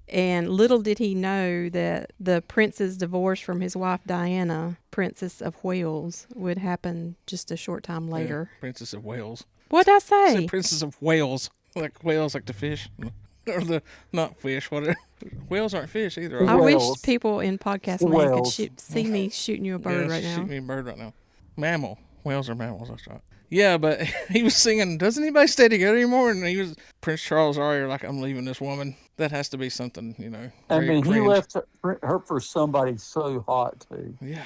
And little did he know that the prince's divorce from his wife Diana, Princess of Wales, would happen just a short time later. Princess of Wales. What'd I Said say? Princess of Wales. Like whales, like the fish. Or the, not fish, whatever. Whales aren't fish either. I are they? wish Whales. people in podcast land could Whales. see me shooting you a bird Yeah, right now. Shoot me a bird right now. Mammal. Whales are mammals, that's right. Yeah, but he was singing, doesn't anybody stay together anymore? And he was, Prince Charles already like, I'm leaving this woman. That has to be something, I very mean, he cringe. left her for somebody so hot too. Yeah.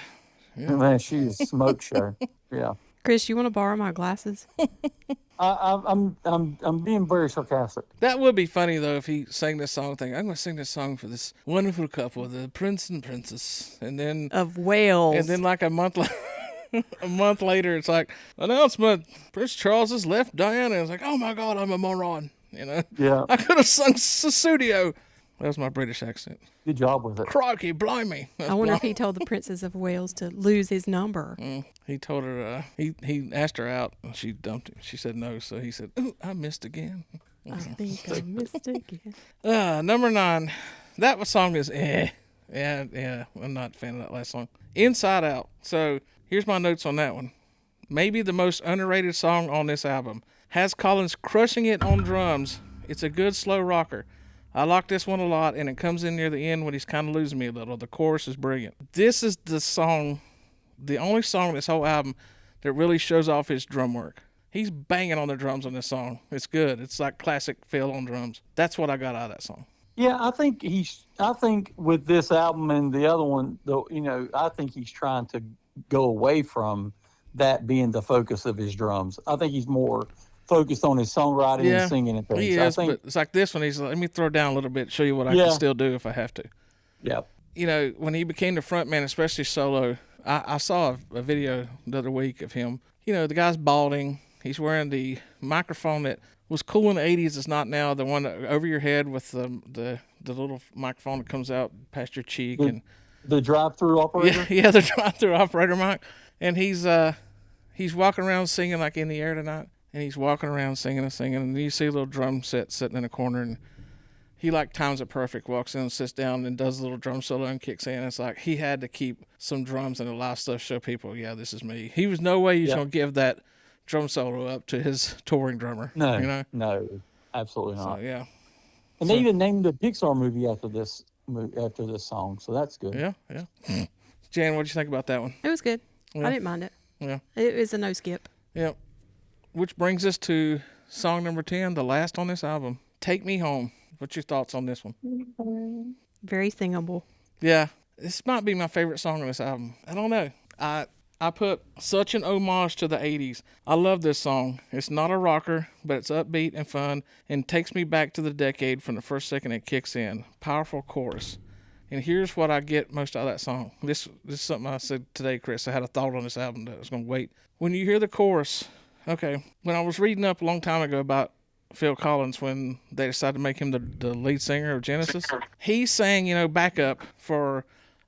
Man, she's a smoke show. Yeah. Chris, you want to borrow my glasses? I'm being very sarcastic. That would be funny, though, if he sang this song thing. I'm going to sing this song for this wonderful couple, the prince and princess. And then, Of Wales. like a month a month later, it's like, announcement, Prince Charles has left Diana. It's like, oh my God, I'm a moron. Yeah. I could have sung Sussudio. That was my British accent. Good job with it. Crikey, blimey. I wonder if he told the Princess of Wales to lose his number. He told her, he asked her out, and she dumped him. She said no, so he said, ooh, I missed again. I think I missed again. Number 9. That song is Yeah, I'm not a fan of that last song. Inside Out. So here's my notes on that one. Maybe the most underrated song on this album. Has Collins crushing it on drums. It's a good slow rocker. I like this one a lot, and it comes in near the end when he's kind of losing me a little. The chorus is brilliant. This is the song, the only song in this whole album that really shows off his drum work. He's banging on the drums on this song. It's good. It's like classic Phil on drums. That's what I got out of that song. Yeah, I think with this album and the other one, though, I think he's trying to go away from that being the focus of his drums. I think he's more focused on his songwriting and singing and things. He I is, think, but it's like this one. He's like, let me throw down a little bit, show you what I Yeah. can still do if I have to. yeah. When he became the front man, especially solo, I saw a video the other week of him. The guy's balding. He's wearing the microphone that was cool in the 80s. It's not now. The one over your head with the little microphone that comes out past your cheek. And The drive-through operator. yeah, the drive-through operator mic. And he's walking around singing like In the Air Tonight. And he's walking around singing and singing. And you see a little drum set sitting in a corner. And he like times it perfect, walks in and sits down and does a little drum solo and kicks in. It's like he had to keep some drums and a lot of stuff, show people, yeah, this is me. He was no way he's going to give that drum solo up to his touring drummer. No, no, absolutely So, not. yeah. And they even named a Pixar movie after this song, so that's good. Yeah. Jan, what'd you think about that one? It was good. Yeah. I didn't mind it. Yeah. It was a no skip. Yeah. Which brings us to song number 10, the last on this album, Take Me Home. What's your thoughts on this one? Very singable. Yeah, this might be my favorite song on this album. I don't know. I put such an homage to the 80s. I love this song. It's not a rocker, but it's upbeat and fun and takes me back to the decade from the first second it kicks in. Powerful chorus. And here's what I get most out of that song. This is something I said today, Chris. I had a thought on this album that I was going to wait. When you hear the chorus, okay, when I was reading up a long time ago about Phil Collins, when they decided to make him the lead singer of Genesis, he sang, backup for,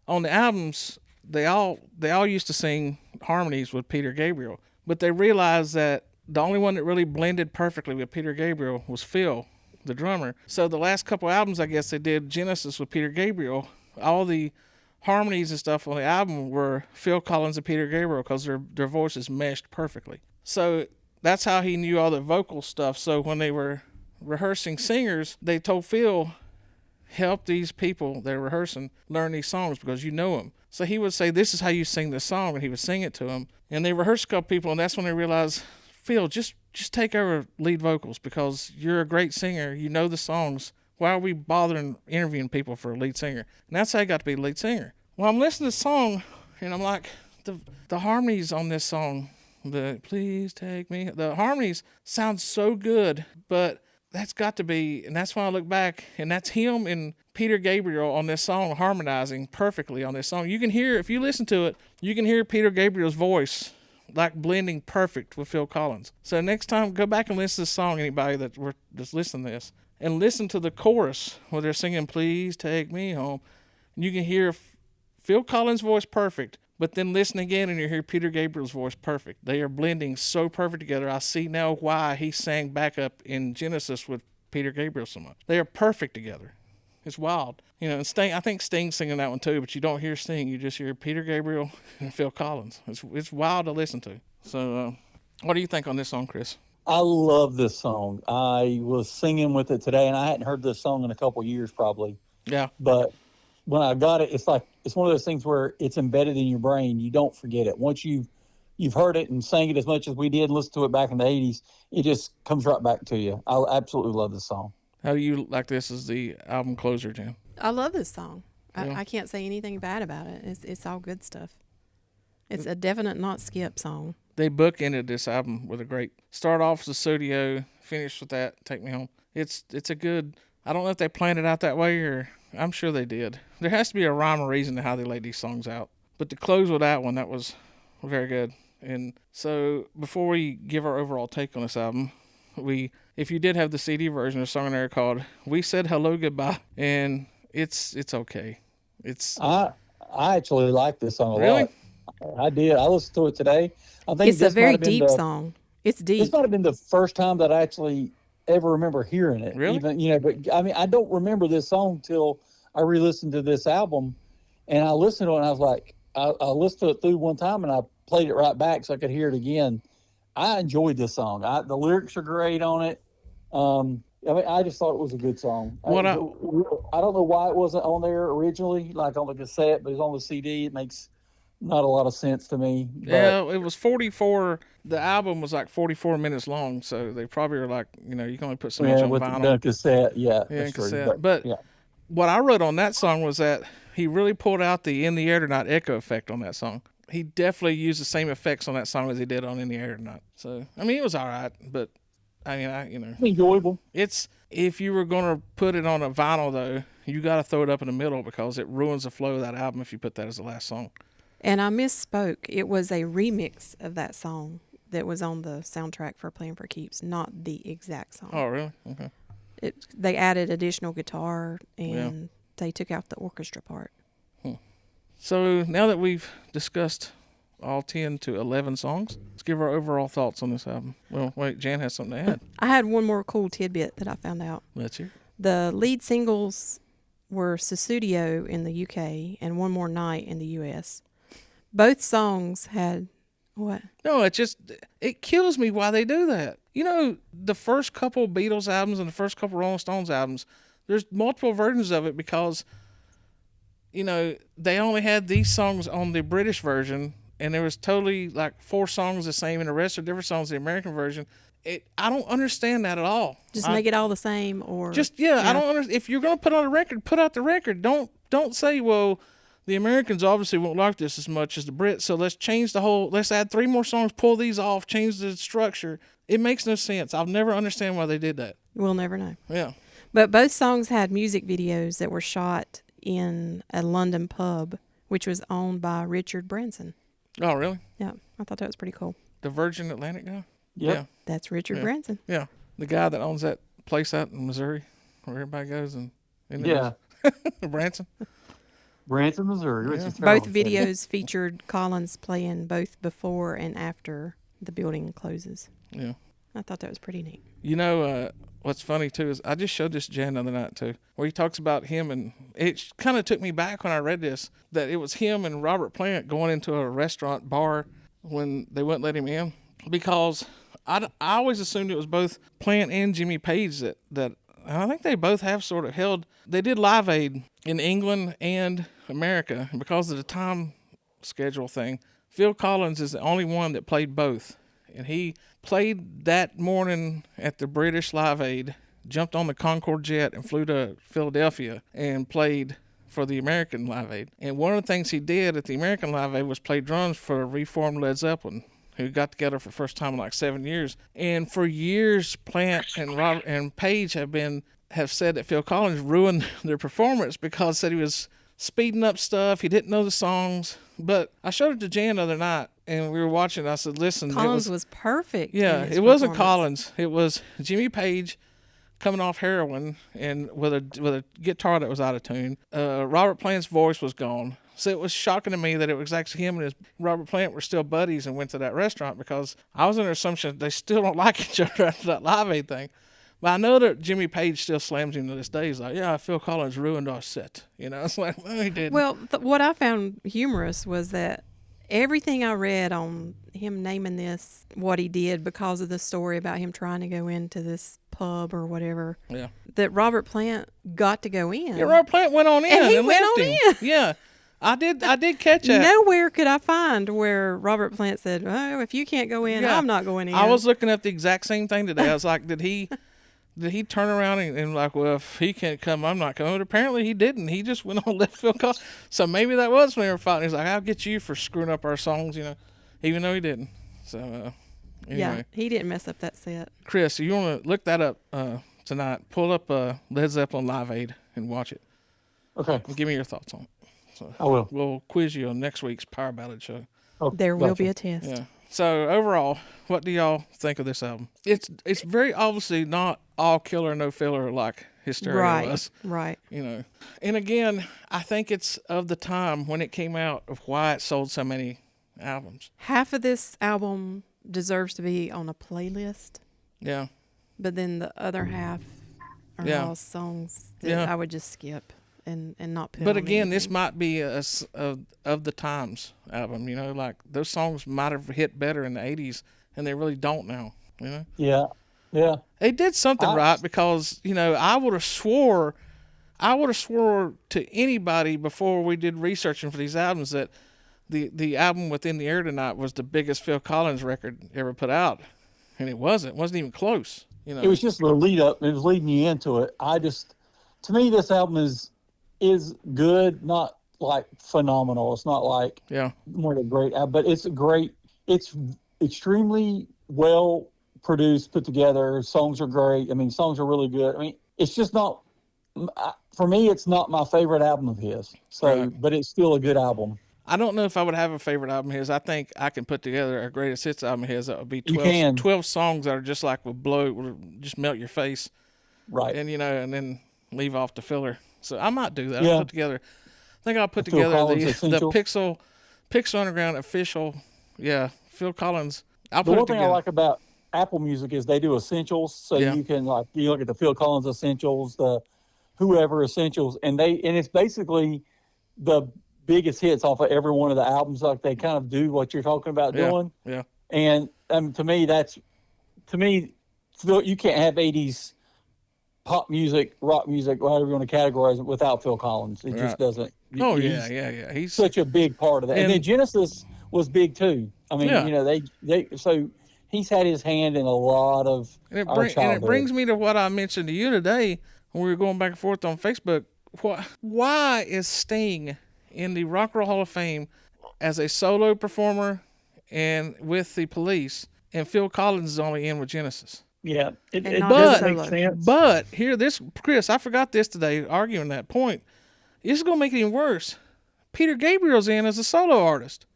on the albums, they all used to sing harmonies with Peter Gabriel, but they realized that the only one that really blended perfectly with Peter Gabriel was Phil, the drummer. So the last couple albums, I guess they did Genesis with Peter Gabriel. All the harmonies and stuff on the album were Phil Collins and Peter Gabriel because their voices meshed perfectly. So that's how he knew all the vocal stuff. So when they were rehearsing singers, they told Phil, help these people that are rehearsing learn these songs because you know them. So he would say, this is how you sing this song, and he would sing it to them. And they rehearsed a couple people, and that's when they realized, Phil, just just take over lead vocals because you're a great singer. You know the songs. Why are we bothering interviewing people for a lead singer? And that's how I got to be lead singer. Well, I'm listening to the song, and I'm like, the harmonies on this song, the please take me, the harmonies sound so good, but that's got to be, and that's when I look back, and that's him and Peter Gabriel on this song harmonizing perfectly on this song. You can hear, if you listen to it, you can hear Peter Gabriel's voice like blending perfect with Phil Collins. So next time, go back and listen to this song, anybody that's listening to this, and listen to the chorus where they're singing, please take me home. And you can hear Phil Collins' voice perfect, but then listen again and you hear Peter Gabriel's voice perfect. They are blending so perfect together. I see now why he sang backup in Genesis with Peter Gabriel so much. They are perfect together. It's wild. You know, and Sting, I think Sting's singing that one too, but you don't hear Sting. You just hear Peter Gabriel and Phil Collins. It's wild to listen to. So what do you think on this song, Chris? I love this song. I was singing with it today, and I hadn't heard this song in a couple years probably. Yeah. But when I got it, it's like it's one of those things where it's embedded in your brain. You don't forget it. Once you've heard it and sang it as much as we did and listened to it back in the 80s, it just comes right back to you. I absolutely love this song. How do you like this as the album closer, Jen? I love this song. Yeah. I can't say anything bad about it. It's all good stuff. It's a definite not skip song. They bookended this album with a great start off as a studio, finish with that, Take Me Home. It's a good, I don't know if they planned it out that way or I'm sure they did. There has to be a rhyme or reason to how they laid these songs out. But to close with that one, that was very good. And so before we give our overall take on this album, if you did have the CD version, there's a song in there called We Said Hello Goodbye, and it's okay. I actually like this song a Really? lot. I did. I listened to it today. I think It's a this might very have been deep the- song. It's deep. This might have been the first time that I actually ever remember hearing it. Really? Even, but I mean, I don't remember this song till I re-listened to this album, and I listened to it and I was like, I listened to it through one time and I played it right back so I could hear it again. I enjoyed this song. The lyrics are great on it. I mean, I just thought it was a good song. I don't know why it wasn't on there originally, like on the cassette, but it's on the CD. It makes not a lot of sense to me. But Yeah, it was 44. The album was like 44 minutes long, so they probably are like, you can only put so much on with vinyl. the cassette, yeah, Yeah, that's true. cassette. But yeah. what I wrote on that song was that he really pulled out the In the Air Tonight echo effect on that song. He definitely used the same effects on that song as he did on In the Air Tonight. So, I mean, it was all right, but I mean, Enjoyable. it's, if you were going to put it on a vinyl though, you got to throw it up in the middle because it ruins the flow of that album if you put that as the last song. And I misspoke. It was a remix of that song that was on the soundtrack for Playing for Keeps, not the exact song. Oh, really? Okay. They added additional guitar and they took out the orchestra part. So now that we've discussed all 10 to 11 songs, let's give our overall thoughts on this album. Well, wait, Jan has something to add. I had one more cool tidbit that I found out. Let's hear. The lead singles were Sussudio in the UK and One More Night in the US. Both songs had what? No, it kills me why they do that. The first couple Beatles albums and the first couple Rolling Stones albums, there's multiple versions of it because, they only had these songs on the British version and there was totally like 4 songs the same and the rest are different songs in the American version. I don't understand that at all. Just make it all the same or I don't understand. If you're going to put on a record, put out the record. Don't say, well, the Americans obviously won't like this as much as the Brits, so let's add 3 more songs, pull these off, change the structure. It makes no sense. I'll never understand why they did that. We'll never know. Yeah. But both songs had music videos that were shot in a London pub, which was owned by Richard Branson. Oh, really? Yeah, I thought that was pretty cool. The Virgin Atlantic guy? Yep. Yeah. That's Richard Yeah. Branson. Yeah. The guy that owns that place out in Missouri where everybody goes and Yeah. Branson? Branson, Missouri. Which is Both terrible. videos featured Collins playing both before and after the building closes. Yeah. I thought that was pretty neat. What's funny too is I just showed this Jan the other night too, where he talks about him, and it kind of took me back when I read this, that it was him and Robert Plant going into a restaurant bar when they wouldn't let him in, because I always assumed it was both Plant and Jimmy Page that I think they both have sort of held. They did Live Aid in England and America, and because of the time schedule thing, Phil Collins is the only one that played both. and he played that morning at the British Live Aid, jumped on the Concorde jet and flew to Philadelphia and played for the American Live Aid. And one of the things he did at the American Live Aid was play drums for reformed Led Zeppelin, who got together for the first time in like 7 years. And for years, Plant and Robert and Page have said that Phil Collins ruined their performance because said he was speeding up stuff. He didn't know the songs. But I showed it to Jan the other night, and we were watching. I said, "Listen, Collins was perfect. Yeah, in his it wasn't performance. Collins. It was Jimmy Page coming off heroin and with a guitar that was out of tune. Robert Plant's voice was gone. So it was shocking to me that it was actually him and his Robert Plant were still buddies and went to that restaurant, because I was under the assumption that they still don't like each other after that Live Aid thing. But I know that Jimmy Page still slams him to this day. He's like, "Yeah, Phil Collins ruined our set." You know, it's like, well, he didn't. Well, what I found humorous was that everything I read on him naming this what he did because of the story about him trying to go into this pub or whatever, yeah. that Robert Plant got to go in. Yeah, Robert Plant went on in And he and went left on him. in. Yeah. I did catch that. Nowhere could I find where Robert Plant said, "Oh, if you can't go in, Yeah. I'm not going in." I was looking up the exact same thing today. I was like, did he turn around and like, well, if he can't come, I'm not coming? But apparently he didn't. He just went on left Phil Collins. So maybe that was when they were fighting. He's like, "I'll get you for screwing up our songs," you know, even though he didn't. So anyway, Yeah, he didn't mess up that set. Chris, you want to look that up tonight? Pull up Led Zeppelin Live Aid and watch it. Okay, And give me your thoughts on it. So I will. we'll quiz you on next week's Power Ballad show. Oh, There will gotcha. be a test. Yeah. So overall, what do y'all think of this album? It's very obviously not all killer, no filler like Hysteria Right, was. right. You know. And again, I think it's of the time when it came out of why it sold so many albums. Half of this album deserves to be on a playlist, Yeah. but then the other half are Yeah. all songs that Yeah. I would just skip and not put But on again, this anything. might be a of the times album. You know, like those songs might have hit better in the '80s, and they really don't now. You know. Yeah, yeah. They did something right, because, you know, I would have swore to anybody before we did researching for these albums that the album Within the Air Tonight was the biggest Phil Collins record ever put out, and it wasn't. It wasn't even close. You know. It was just the lead up. It was leading you into it. To me, this album is good, not like phenomenal. It's not like Yeah. one of the great, but it's great. It's extremely well produced, put together. Songs are great. I mean, songs are really good. I mean, it's just not, for me, it's not my favorite album of his. So, Right. but it's still a good album. I don't know if I would have a favorite album of his. I think I can put together a greatest hits album of his that would be You can. 12 songs that are just like would just melt your face, Right. and you know, and then leave off the filler. So I might do that. Yeah. I'll put together. I think I'll put Phil together Collins the Essentials. Pixel Underground official. Yeah, Phil Collins. I'll The put one it thing I together. like about Apple Music is they do essentials, so Yeah. you can you look at the Phil Collins essentials, the whoever essentials, and it's basically the biggest hits off of every one of the albums. Like they kind of do what you're talking about Yeah. doing, Yeah. and to me, Phil, you can't have '80s pop music, rock music, whatever you want to categorize it, without Phil Collins. It Right. just doesn't. Oh he's yeah. He's such a big part of that. And And- then Genesis was big too. I mean, Yeah. you know, they so he's had his hand in a lot of And our it childhood. brings me to what I mentioned to you today when we were going back and forth on Facebook. Why is Sting in the Rock and Roll Hall of Fame as a solo performer and with the Police, and Phil Collins is only in with Genesis? Yeah, it And not doesn't solo. make sense. But here, Chris, I forgot this today, arguing that point. This is going to make it even worse. Peter Gabriel's in as a solo artist.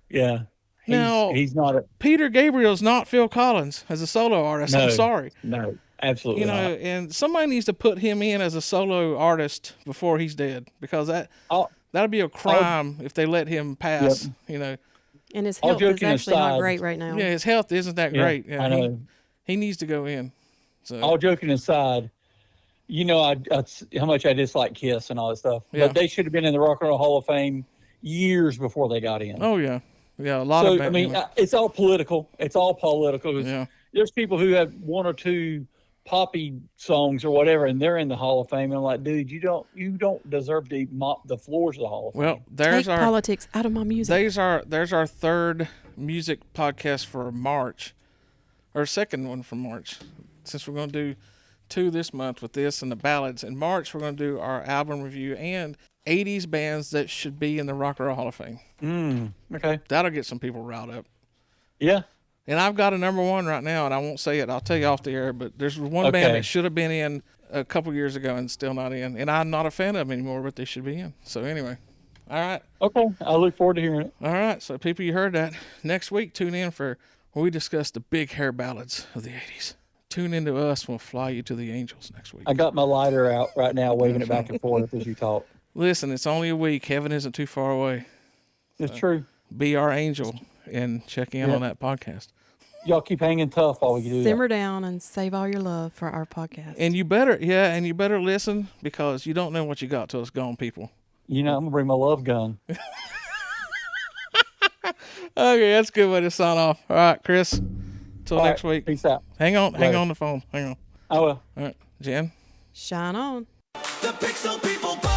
Yeah, Now- he's not a Peter Gabriel's not Phil Collins as a solo artist. I'm No. sorry. no, absolutely You know, not. and somebody needs to put him in as a solo artist before he's dead, because I'll- that'd be a crime if they let him pass. You know, And his all health is joking actually not aside- great right now. yeah, his health isn't that great. Yeah, I know. he needs to go in. So All joking aside, you know, how much I dislike Kiss and all that stuff. Yeah. But they should have been in the Rock and Roll Hall of Fame years before they got in. oh yeah, a lot So of. I mean, it's all political. It's all political. Yeah. There's people who have one or two poppy songs or whatever, and they're in the Hall of Fame. And I'm like, dude, you don't deserve to mop the floors of the Hall of Fame. Well, there's Take our politics out of my music. there's our third music podcast for March, or second one for March, since we're going to do 2 this month with this and the ballads. In March, we're going to do our album review and 80s bands that should be in the Rock and Roll Hall of Fame. Okay. That'll get some people riled up. Yeah. And I've got a number 1 right now, and I won't say it. I'll tell you off the air, but there's one Okay. band that should have been in a couple years ago and still not in. And I'm not a fan of them anymore, but they should be in. So anyway, all right. Okay. I look forward to hearing it. All right. So people, you heard that. Next week, tune in for where we discuss the big hair ballads of the 80s. Tune into us. We'll fly you to the angels next week. I got my lighter out right now, waving it back and forth as you talk. Listen, it's only a week. Heaven isn't too far away. It's true. Be our angel and check in on that podcast. Y'all keep hanging tough while we do Simmer down and save all your love for our podcast. And you better, listen, because you don't know what you got till it's gone, people. that. You know, I'm going to bring my love gun. Okay, that's a good way to sign off. All right, Chris. Till All next right, week. Peace out. Hang on Later. the phone. Hang on. I will. All right, Jen. Shine on. The Pixel People Podcast.